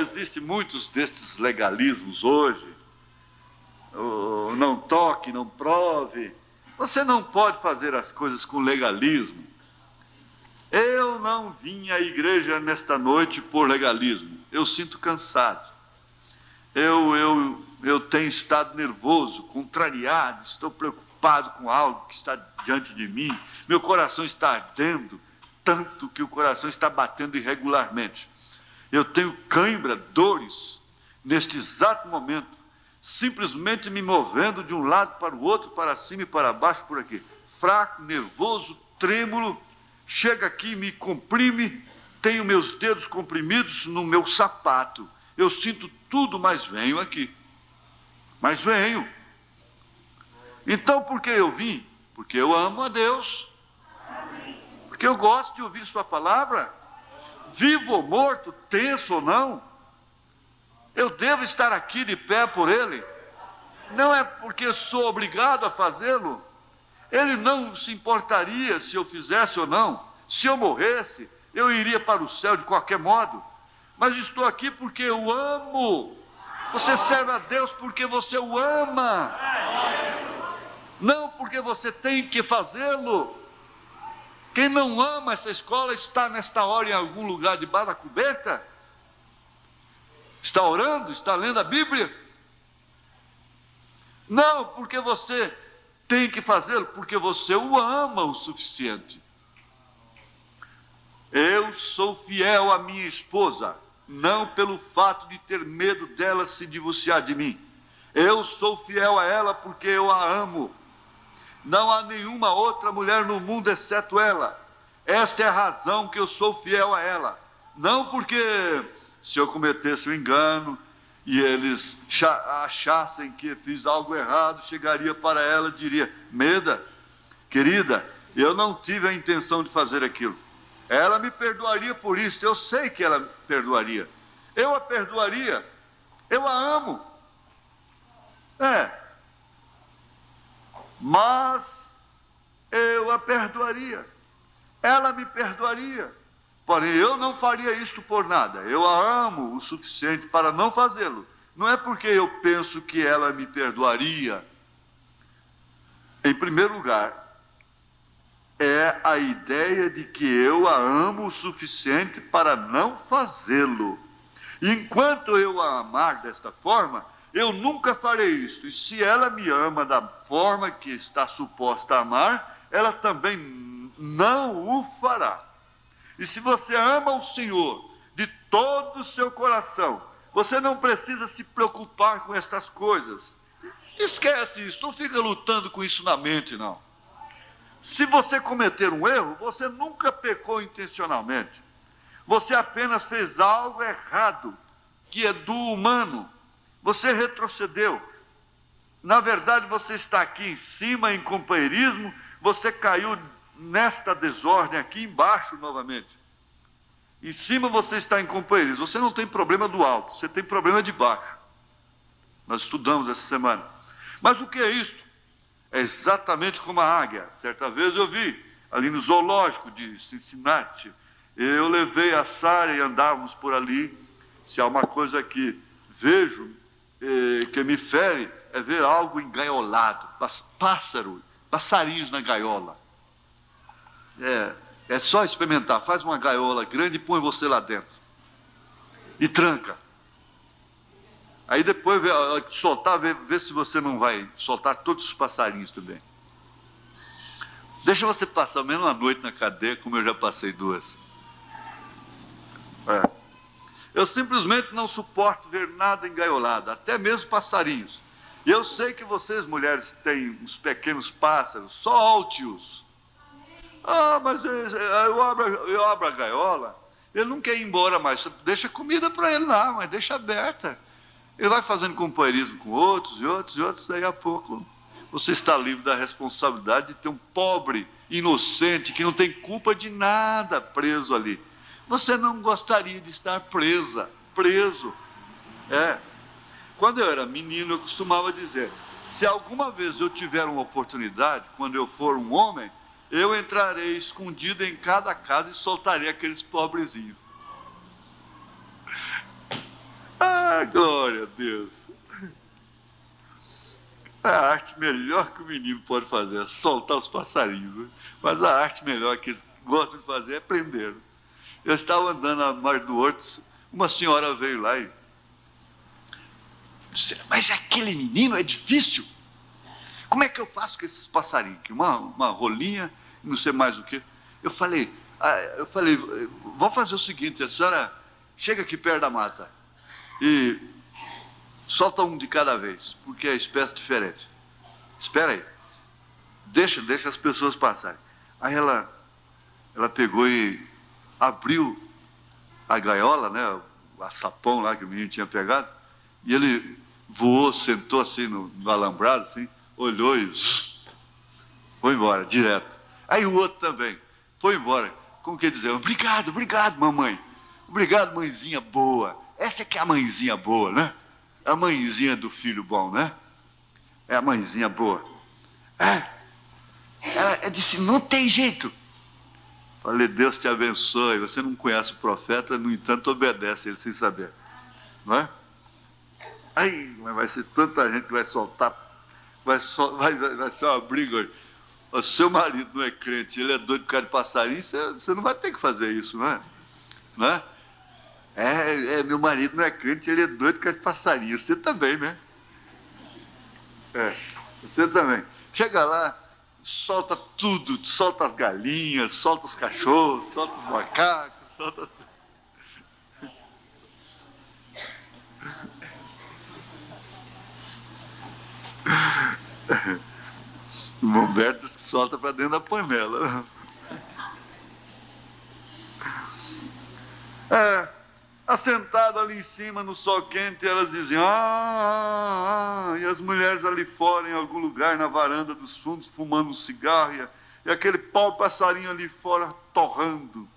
Existem muitos desses legalismos hoje. Não toque, não prove. Você não pode fazer as coisas com legalismo. Eu não vim à igreja nesta noite por legalismo. Eu sinto cansado. Eu tenho estado nervoso, contrariado, estou preocupado com algo que está diante de mim. Meu coração está ardendo, tanto que o coração está batendo irregularmente. Eu tenho cãibra, dores, neste exato momento, simplesmente me movendo de um lado para o outro, para cima e para baixo, por aqui. Fraco, nervoso, trêmulo. Chega aqui, me comprime, tenho meus dedos comprimidos no meu sapato. Eu sinto tudo, mas venho aqui. Mas venho. Então, por que eu vim? Porque eu amo a Deus. Porque eu gosto de ouvir sua palavra. Vivo ou morto, tenso ou não, eu devo estar aqui de pé por Ele. Não é porque sou obrigado a fazê-lo. Ele não se importaria se eu fizesse ou não. Se eu morresse, eu iria para o céu de qualquer modo. Mas estou aqui porque eu amo. Você serve a Deus porque você o ama. Não porque você tem que fazê-lo. Quem não ama essa escola está nesta hora em algum lugar debaixo da coberta? Está orando? Está lendo a Bíblia? Não porque você tem que fazê-lo, porque você o ama o suficiente. Eu sou fiel à minha esposa, não pelo fato de ter medo dela se divorciar de mim. Eu sou fiel a ela porque eu a amo. Não há nenhuma outra mulher no mundo exceto ela. Esta é a razão que eu sou fiel a ela. Não porque se eu cometesse um engano e eles achassem que fiz algo errado, chegaria para ela e diria, Meda, querida, eu não tive a intenção de fazer aquilo. Ela me perdoaria por isso, eu sei que ela me perdoaria. Eu a perdoaria, eu a amo. Mas eu a perdoaria. Ela me perdoaria. Porém, eu não faria isto por nada. Eu a amo o suficiente para não fazê-lo. Não é porque eu penso que ela me perdoaria. Em primeiro lugar, é a ideia de que eu a amo o suficiente para não fazê-lo. Enquanto eu a amar desta forma, eu nunca farei isto. E se ela me ama da forma que está suposta a amar, ela também não o fará. E se você ama o Senhor de todo o seu coração, você não precisa se preocupar com estas coisas. Esquece isso, não fica lutando com isso na mente, não. Se você cometer um erro, você nunca pecou intencionalmente. Você apenas fez algo errado, que é do humano. Você retrocedeu. Na verdade, você está aqui em cima em companheirismo, você caiu nesta desordem aqui embaixo novamente. Em cima você está em companheirismo. Você não tem problema do alto, você tem problema de baixo. Nós estudamos essa semana. Mas o que é isto? É exatamente como a águia. Certa vez eu vi, ali no zoológico de Cincinnati, eu levei a Sara e andávamos por ali. Se há uma coisa que vejo que me fere, é ver algo engaiolado, passarinhos na gaiola. É só experimentar, faz uma gaiola grande e põe você lá dentro. E tranca. Aí depois soltar, vê se você não vai soltar todos os passarinhos também. Deixa você passar menos uma noite na cadeia, como eu já passei 2. Eu simplesmente não suporto ver nada engaiolado, até mesmo passarinhos. E eu sei que vocês, mulheres, têm uns pequenos pássaros, solte-os. Mas eu abro a gaiola Ele não quer ir embora mais. Você deixa comida para ele lá, mas deixa aberta. Ele vai fazendo companheirismo com outros e outros e outros. Daí a pouco você está livre da responsabilidade de ter um pobre, inocente, que não tem culpa de nada preso ali. Você não gostaria de estar preso. Quando eu era menino, eu costumava dizer, se alguma vez eu tiver uma oportunidade, quando eu for um homem, eu entrarei escondido em cada casa e soltarei aqueles pobrezinhos. Ah, glória a Deus. A arte melhor que o menino pode fazer é soltar os passarinhos, né? Mas a arte melhor que eles gostam de fazer é prender. Eu estava andando na margem do horto, uma senhora veio lá e disse, mas aquele menino é difícil. Como é que eu faço com esses passarinhos? Uma rolinha, não sei mais o que. Eu falei, vamos fazer o seguinte, a senhora chega aqui perto da mata e solta um de cada vez, porque é espécie diferente. Espera aí. Deixa as pessoas passarem. Aí ela pegou e abriu a gaiola, né, a sapão lá que o menino tinha pegado, e ele voou, sentou assim no alambrado, assim, olhou e foi embora, direto. Aí o outro também foi embora. Como quer dizer, obrigado, mamãe. Obrigado, mãezinha boa. Essa que é a mãezinha boa, né? A mãezinha do filho bom, né? É a mãezinha boa. Ela disse, não tem jeito. Falei, Deus te abençoe. Você não conhece o profeta, no entanto, obedece ele sem saber. Não é? Aí, mas vai ser tanta gente que vai soltar. Vai ser uma briga hoje. O seu marido não é crente, ele é doido por causa de passarinho, você não vai ter que fazer isso, não é? Não é? Meu marido não é crente, ele é doido por causa de passarinho. Você também, né? Você também. Chega lá, solta tudo, solta as galinhas, solta os cachorros, solta os macacos, solta tudo. O Humberto que solta para dentro da panela. Assentado ali em cima no sol quente, elas diziam, e as mulheres ali fora, em algum lugar, na varanda dos fundos, fumando um cigarro, e aquele pau passarinho ali fora torrando.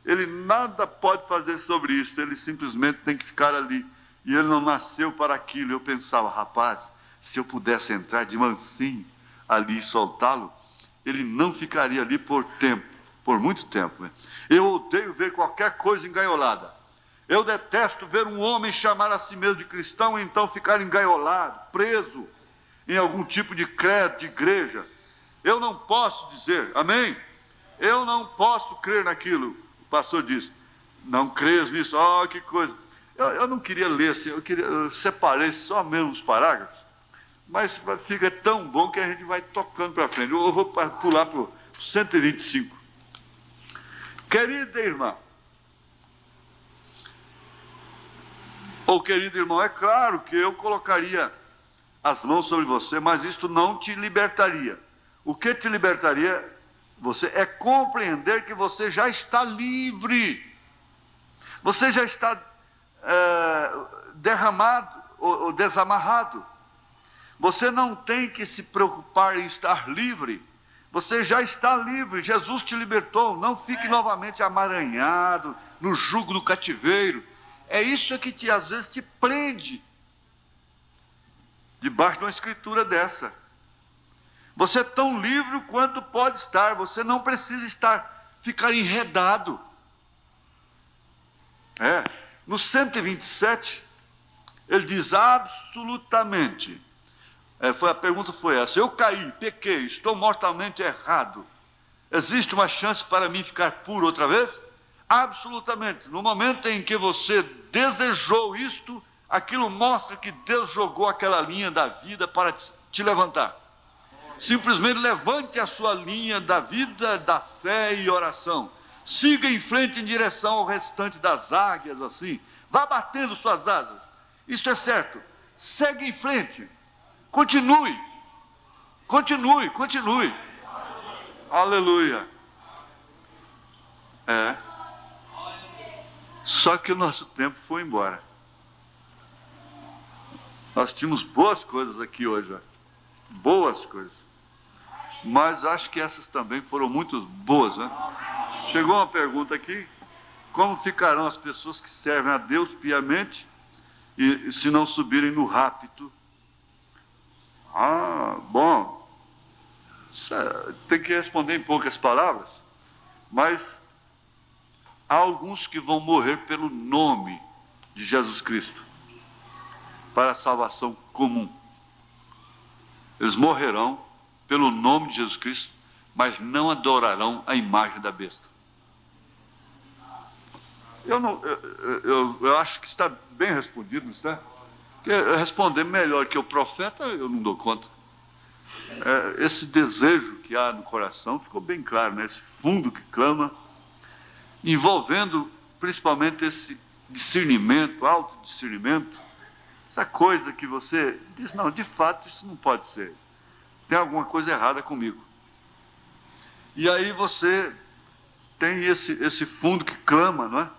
Ele nada pode fazer sobre isso, ele simplesmente tem que ficar ali. E ele não nasceu para aquilo. Eu pensava, rapaz, se eu pudesse entrar de mansinho ali e soltá-lo, ele não ficaria ali por muito tempo. Eu odeio ver qualquer coisa engaiolada. Eu detesto ver um homem chamar a si mesmo de cristão e então ficar engaiolado, preso em algum tipo de credo, de igreja. Eu não posso dizer, amém? Eu não posso crer naquilo. O pastor disse, não crês nisso, que coisa. Eu não queria ler assim, eu separei só mesmo os parágrafos, mas fica tão bom que a gente vai tocando para frente. Eu vou pular para o 125. Querida irmã, ou querido irmão, é claro que eu colocaria as mãos sobre você, mas isto não te libertaria. O que te libertaria você é compreender que você já está livre. Você já está derramado ou desamarrado. Você não tem que se preocupar em estar livre. Você já está livre. Jesus te libertou. Não fique novamente amaranhado no jugo do cativeiro. É isso que às vezes te prende debaixo de uma escritura dessa. Você é tão livre quanto pode estar. Você não precisa ficar enredado. No 127, ele diz absolutamente. A pergunta foi essa: eu caí, pequei, estou mortalmente errado. Existe uma chance para mim ficar puro outra vez? Absolutamente. No momento em que você desejou isto, aquilo mostra que Deus jogou aquela linha da vida para te levantar. Simplesmente levante a sua linha da vida, da fé e oração. Siga em frente em direção ao restante das águias, assim. Vá batendo suas asas. Isto é certo. Segue em frente. Continue. Continue, continue. Aleluia. Só que o nosso tempo foi embora. Nós tínhamos boas coisas aqui hoje, ó. Boas coisas. Mas acho que essas também foram muito boas, né? Chegou uma pergunta aqui: como ficarão as pessoas que servem a Deus piamente e se não subirem no rapto? Bom, tem que responder em poucas palavras, mas há alguns que vão morrer pelo nome de Jesus Cristo, para a salvação comum. Eles morrerão pelo nome de Jesus Cristo, mas não adorarão a imagem da besta. Eu acho que está bem respondido, não está? Porque responder melhor que o profeta, eu não dou conta. Esse desejo que há no coração ficou bem claro, né? Esse fundo que clama, envolvendo principalmente esse discernimento, autodiscernimento, essa coisa que você diz: não, de fato isso não pode ser, tem alguma coisa errada comigo. E aí você tem esse fundo que clama, não é?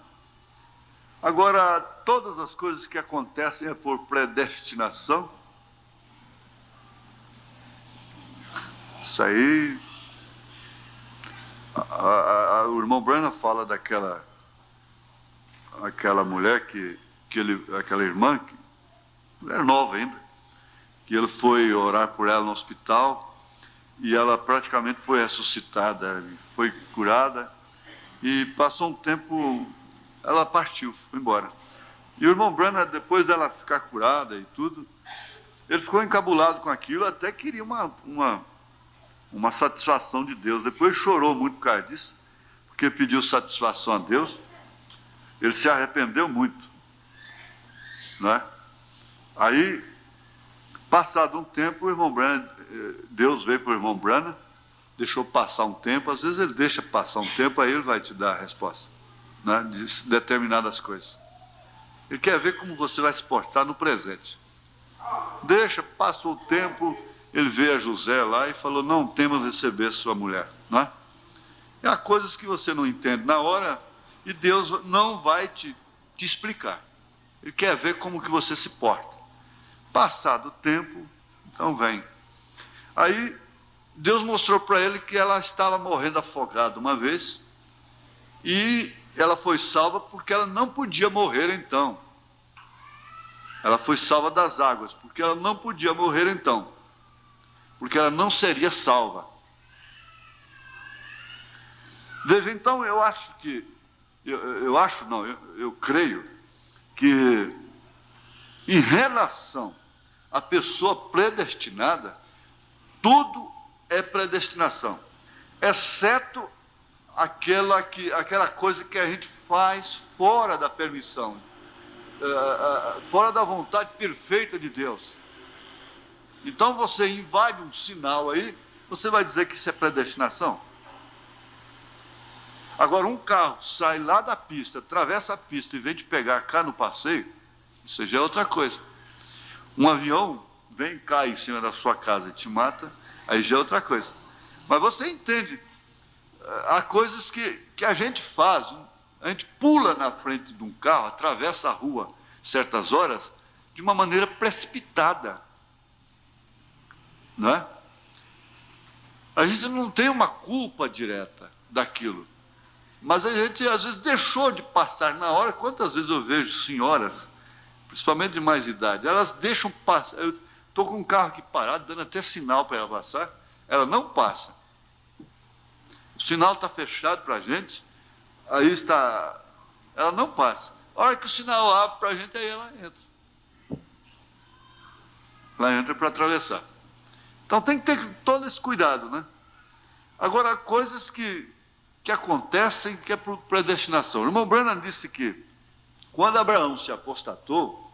Agora, todas as coisas que acontecem é por predestinação. Isso aí, o irmão Branham fala daquela mulher aquela irmã, mulher nova ainda, que ele foi orar por ela no hospital e ela praticamente foi ressuscitada, foi curada, e passou um tempo, ela partiu, foi embora. E o irmão Branham, depois dela ficar curada e tudo, ele ficou encabulado com aquilo, até queria uma satisfação de Deus. Depois chorou muito por causa disso, porque pediu satisfação a Deus. Ele se arrependeu muito, né? Aí, passado um tempo, o irmão Branham, Deus veio para o irmão Branham, deixou passar um tempo. Às vezes ele deixa passar um tempo, aí ele vai te dar a resposta, né, de determinadas coisas. Ele quer ver como você vai se portar no presente. Passou o tempo, ele veio a José lá e falou: não temos receber sua mulher, não é? Há coisas que você não entende na hora e Deus não vai te explicar. Ele quer ver como que você se porta. Passado o tempo, então vem. Aí Deus mostrou para ele que ela estava morrendo afogada uma vez, e ela foi salva porque ela não podia morrer então. Ela foi salva das águas porque ela não podia morrer então, porque ela não seria salva. Veja, então eu acho que, eu creio que em relação à pessoa predestinada, tudo é predestinação, exceto aquela coisa que a gente faz fora da permissão, fora da vontade perfeita de Deus. Então você invade um sinal aí, você vai dizer que isso é predestinação? Agora, um carro sai lá da pista, atravessa a pista e vem te pegar cá no passeio, isso já é outra coisa. Um avião vem, cai em cima da sua casa e te mata, aí já é outra coisa. Mas você entende, há coisas que a gente faz, a gente pula na frente de um carro, atravessa a rua certas horas, de uma maneira precipitada, não é? A gente não tem uma culpa direta daquilo, mas a gente às vezes deixou de passar na hora. Quantas vezes eu vejo senhoras, principalmente de mais idade, elas deixam passar. Eu estou com um carro aqui parado, dando até sinal para ela passar, ela não passa. O sinal está fechado para a gente, aí está, ela não passa. A hora que o sinal abre para a gente, aí ela entra. Ela entra para atravessar. Então tem que ter todo esse cuidado, né? Agora, coisas que acontecem que é por predestinação. O irmão Branham disse que quando Abraão se apostatou,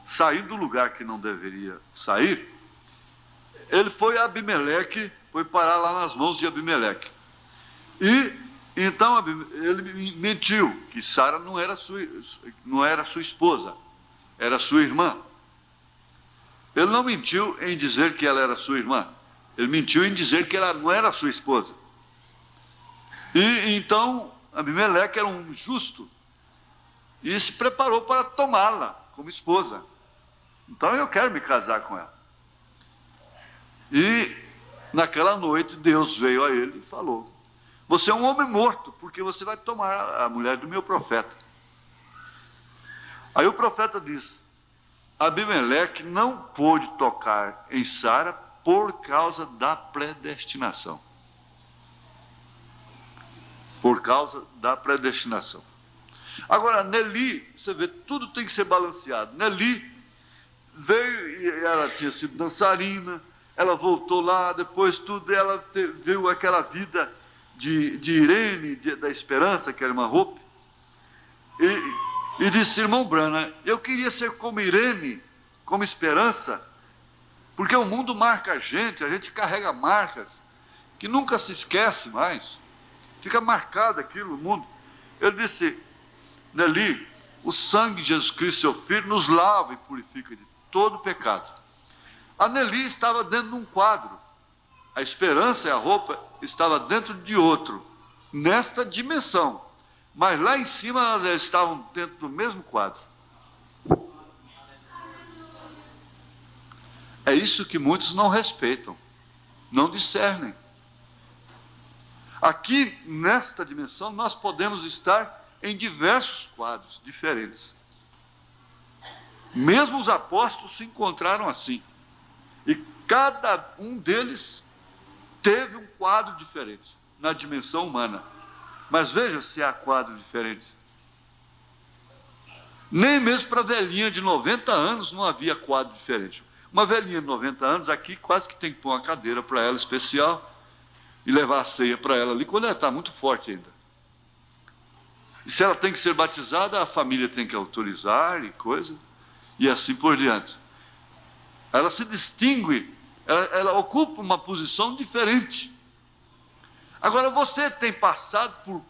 saiu do lugar que não deveria sair, ele foi a Abimeleque, foi parar lá nas mãos de Abimeleque. E então ele mentiu que Sara não era sua esposa, era sua irmã. Ele não mentiu em dizer que ela era sua irmã, ele mentiu em dizer que ela não era sua esposa. E então Abimeleque era um justo, e se preparou para tomá-la como esposa. Então eu quero me casar com ela. E naquela noite Deus veio a ele e falou: você é um homem morto, porque você vai tomar a mulher do meu profeta. Aí o profeta disse: Abimeleque não pôde tocar em Sara por causa da predestinação. Por causa da predestinação. Agora, Nelí, você vê, tudo tem que ser balanceado. Nelí veio, e ela tinha sido dançarina, ela voltou lá, depois tudo, ela viu aquela vida de Irene, da Esperança, que era uma roupa, e disse: irmão Branham, eu queria ser como Irene, como Esperança, porque o mundo marca a gente carrega marcas, que nunca se esquece mais, fica marcado aquilo, o mundo. Ele disse: Nelly, o sangue de Jesus Cristo, seu Filho, nos lava e purifica de todo pecado. A Nelly estava dentro de um quadro, a Esperança e a roupa estava dentro de outro, nesta dimensão, mas lá em cima elas estavam dentro do mesmo quadro. É isso que muitos não respeitam, não discernem. Aqui, nesta dimensão, nós podemos estar em diversos quadros diferentes. Mesmo os apóstolos se encontraram assim. E cada um deles teve um quadro diferente, na dimensão humana. Mas veja se há quadros diferentes. Nem mesmo para a velhinha de 90 anos não havia quadro diferente. Uma velhinha de 90 anos aqui quase que tem que pôr uma cadeira para ela especial e levar a ceia para ela ali, quando ela está muito forte ainda. E se ela tem que ser batizada, a família tem que autorizar e coisa, e assim por diante. Ela se distingue, ela ocupa uma posição diferente. Agora, você tem passado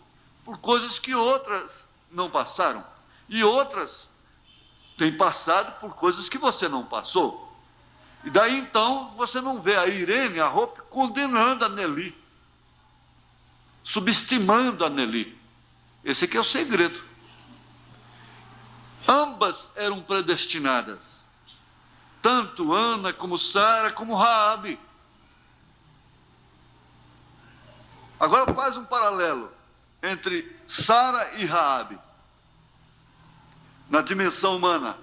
por coisas que outras não passaram, e outras têm passado por coisas que você não passou. E daí então você não vê a Irene, a roupa, condenando a Nelly, subestimando a Nelly. Esse aqui é o segredo. Ambas eram predestinadas, tanto Ana como Sara como Raabe. Agora faz um paralelo entre Sara e Raabe na dimensão humana.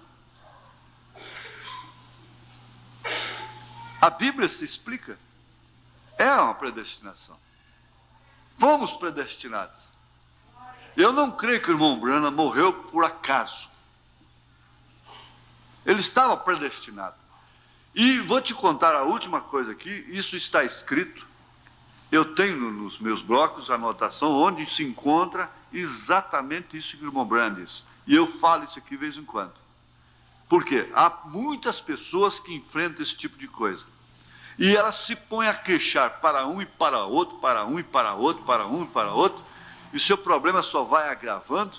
A Bíblia se explica. É uma predestinação. Fomos predestinados. Eu não creio que o irmão Branham morreu por acaso. Ele estava predestinado. E vou te contar a última coisa aqui, isso está escrito. Eu tenho nos meus blocos a anotação onde se encontra exatamente isso que o irmão Branham disse. E eu falo isso aqui de vez em quando. Por quê? Há muitas pessoas que enfrentam esse tipo de coisa. E elas se põem a queixar para um e para outro, para um e para outro, para um e para outro, e o seu problema só vai agravando,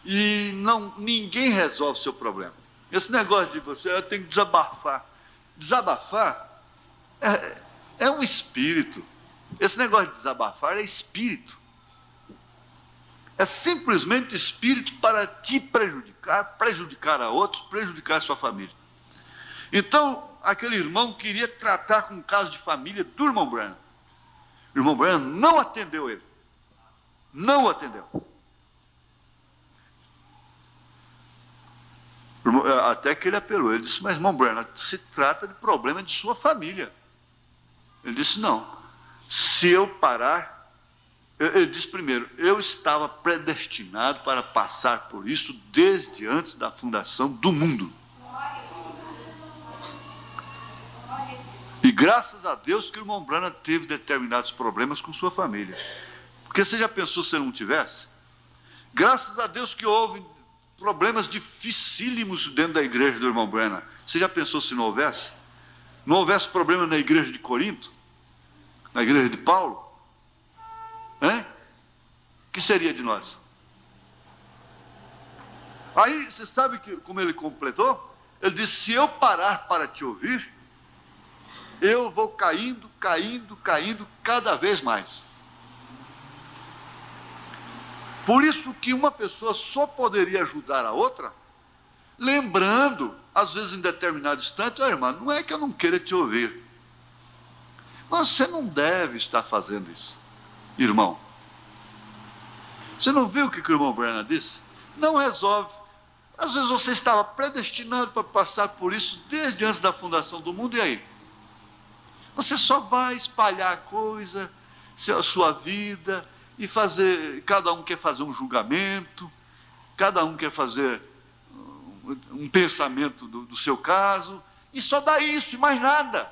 e ninguém resolve o seu problema. Esse negócio de você tem que desabafar. Desabafar é um espírito. Esse negócio de desabafar é espírito. É simplesmente espírito para te prejudicar, prejudicar a outros, prejudicar a sua família. Então, aquele irmão queria tratar com um caso de família do irmão Branham. O irmão Branham não atendeu ele. Não o atendeu. Até que ele apelou. Ele disse: mas irmão Branham, se trata de problema de sua família. Ele disse: não. Se eu parar... Ele disse primeiro: eu estava predestinado para passar por isso desde antes da fundação do mundo. E graças a Deus que o irmão Branham teve determinados problemas com sua família. Porque você já pensou se ele não tivesse? Graças a Deus que houve problemas dificílimos dentro da igreja do irmão Branham. Você já pensou se não houvesse? Não houvesse problema na igreja de Corinto? Na igreja de Paulo? Hein? O que seria de nós? Aí, você sabe como ele completou? Ele disse: se eu parar para te ouvir, eu vou caindo, caindo, caindo cada vez mais. Por isso que uma pessoa só poderia ajudar a outra, lembrando, às vezes em determinado instante, irmã, não é que eu não queira te ouvir, mas você não deve estar fazendo isso, irmão. Você não viu o que o irmão Branham disse? Não resolve. Às vezes você estava predestinado para passar por isso desde antes da fundação do mundo, e aí? Você só vai espalhar a coisa, a sua vida, e fazer, cada um quer fazer um julgamento, cada um quer fazer um pensamento do seu caso, e só dá isso e mais nada.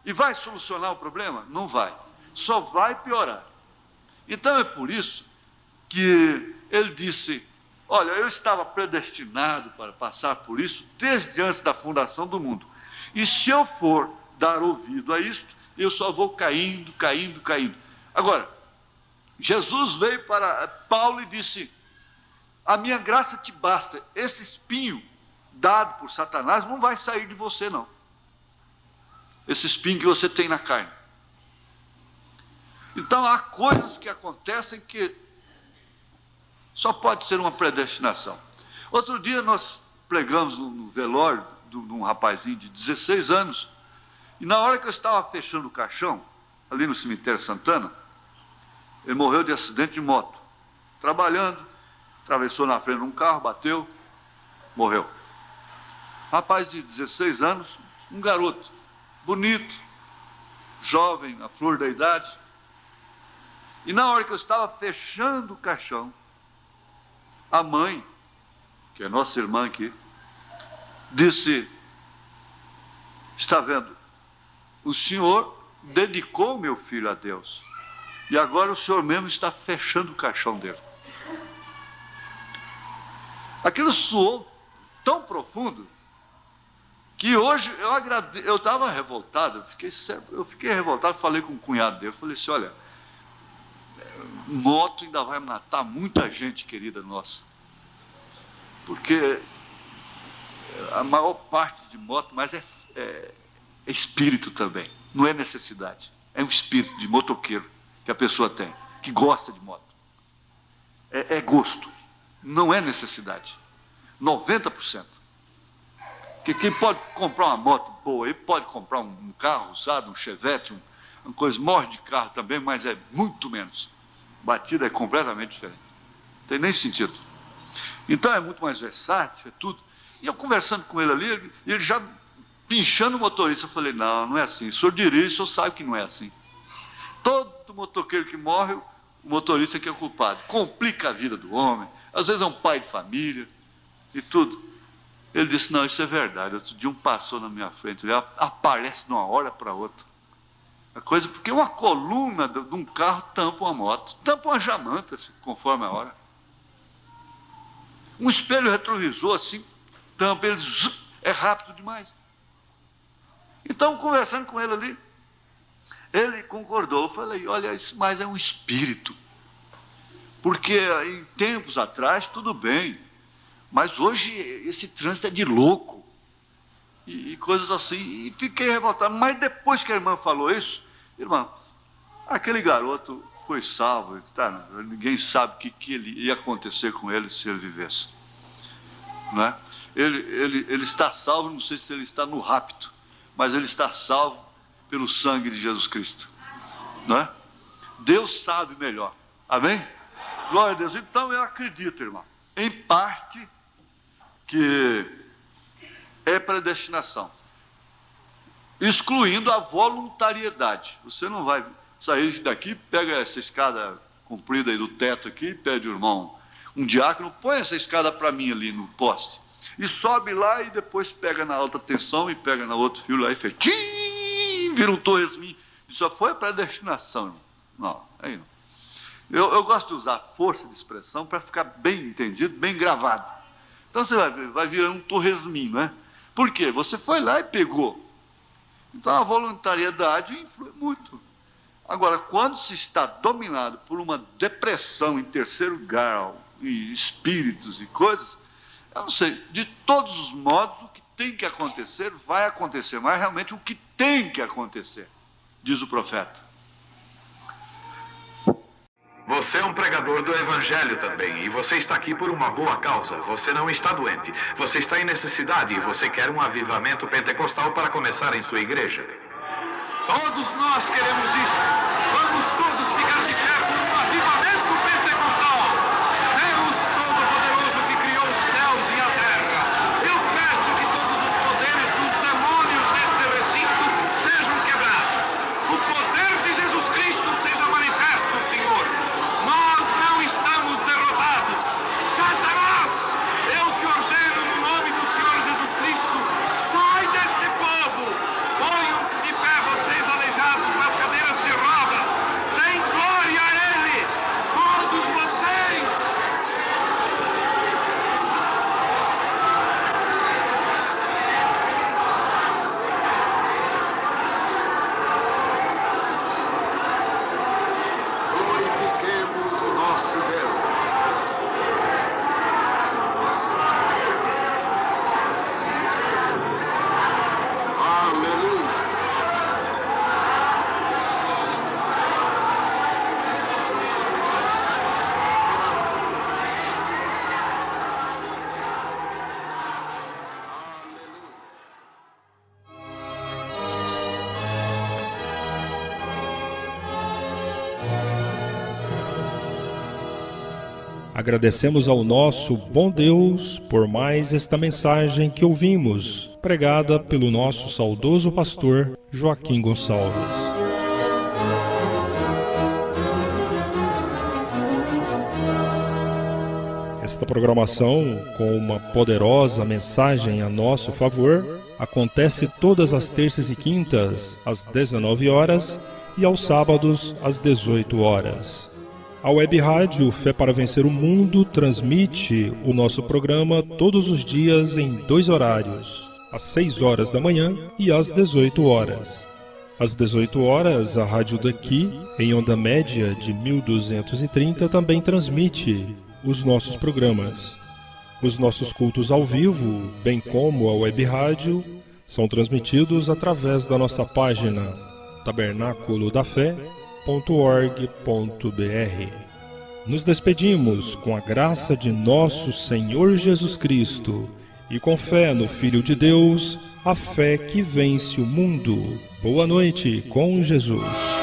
E vai solucionar o problema? Não vai. Só vai piorar. Então é por isso que ele disse, olha, eu estava predestinado para passar por isso desde antes da fundação do mundo. E se eu for dar ouvido a isto, eu só vou caindo, caindo, caindo. Agora, Jesus veio para Paulo e disse, a minha graça te basta. Esse espinho dado por Satanás não vai sair de você, não. Esse espinho que você tem na carne. Então, há coisas que acontecem que só pode ser uma predestinação. Outro dia nós pregamos no velório de um rapazinho de 16 anos, e na hora que eu estava fechando o caixão, ali no cemitério Santana, ele morreu de acidente de moto. Trabalhando, atravessou na frente de um carro, bateu, morreu. Rapaz de 16 anos, um garoto, bonito, jovem, na flor da idade. E na hora que eu estava fechando o caixão, a mãe, que é nossa irmã aqui, disse, está vendo, o senhor dedicou meu filho a Deus, e agora o senhor mesmo está fechando o caixão dele. Aquilo soou tão profundo, que hoje eu estava revoltado, eu fiquei revoltado, falei com o cunhado dele, falei assim, olha, moto ainda vai matar muita gente querida nossa, porque a maior parte de moto, mas é espírito também, não é necessidade, é um espírito de motoqueiro que a pessoa tem, que gosta de moto, é gosto, não é necessidade, 90%. Porque quem pode comprar uma moto boa, ele pode comprar um carro usado, um Chevette, uma coisa, morre de carro também, mas é muito menos. Batida é completamente diferente. Não tem nem sentido. Então é muito mais versátil, é tudo. E eu conversando com ele ali, ele já pinchando o motorista, eu falei, não é assim. O senhor dirige, o senhor sabe que não é assim. Todo motoqueiro que morre, o motorista que é o culpado. Complica a vida do homem, às vezes é um pai de família e tudo. Ele disse, não, isso é verdade. Outro dia um passou na minha frente, ele aparece de uma hora para outra. A coisa, porque uma coluna de um carro tampa uma moto, tampa uma jamanta, assim, conforme a hora. Um espelho retrovisor, assim, tampa, ele é rápido demais. Então, conversando com ele ali, ele concordou. Eu falei, olha, isso mais é um espírito. Porque em tempos atrás, tudo bem, mas hoje esse trânsito é de louco. E coisas assim, e fiquei revoltado. Mas depois que a irmã falou isso, irmã, aquele garoto foi salvo, tá? Ninguém sabe o que ia acontecer com ele se ele vivesse. Não é? Ele está salvo, não sei se ele está no rapto, mas ele está salvo pelo sangue de Jesus Cristo. Não é? Deus sabe melhor. Amém? Glória a Deus. Então eu acredito, irmão, em parte que é predestinação, excluindo a voluntariedade. Você não vai sair daqui, pega essa escada comprida aí do teto aqui, pede o irmão, um diácono, põe essa escada para mim ali no poste, e sobe lá e depois pega na alta tensão e pega na outro fio lá e fez, tchim, vira um torresminho. Isso só foi a predestinação, irmão. Não, aí não. Eu gosto de usar força de expressão para ficar bem entendido, bem gravado. Então você vai virar um torresminho, né? Por quê? Você foi lá e pegou. Então a voluntariedade influi muito. Agora, quando se está dominado por uma depressão em terceiro grau, e espíritos e coisas, eu não sei, de todos os modos, o que tem que acontecer, vai acontecer, mas realmente o que tem que acontecer, diz o profeta. Você é um pregador do Evangelho também, e você está aqui por uma boa causa. Você não está doente, você está em necessidade e você quer um avivamento pentecostal para começar em sua igreja. Todos nós queremos isso. Vamos todos ficar de pé por um avivamento pentecostal. Deus Todo-Poderoso que criou os céus e a terra, eu peço que todos os poderes dos demônios neste recinto sejam quebrados. O poder de Jesus Cristo seja manifesto, Senhor. Nós não estamos derrotados. Satanás, eu te ordeno no nome do Senhor Jesus Cristo, sai deste povo. Ponham-se de pé, vocês aleijados nas cadeiras de rodas. Deem glória a Ele, todos vocês. Glorifiquemos o nosso Deus. Aleluia. Agradecemos ao nosso bom Deus por mais esta mensagem que ouvimos, pregada pelo nosso saudoso pastor Joaquim Gonçalves. Esta programação, com uma poderosa mensagem a nosso favor, acontece todas as terças e quintas, às 19 horas, e aos sábados, às 18 horas. A Web Rádio Fé para Vencer o Mundo transmite o nosso programa todos os dias em 2 horários, às 6 horas da manhã e às 18 horas. Às 18 horas, a Rádio daqui, em onda média de 1230, também transmite os nossos programas. Os nossos cultos ao vivo, bem como a Web Rádio, são transmitidos através da nossa página tabernaculodafé.org.br. Nos despedimos com a graça de nosso Senhor Jesus Cristo e com fé no Filho de Deus, a fé que vence o mundo. Boa noite com Jesus.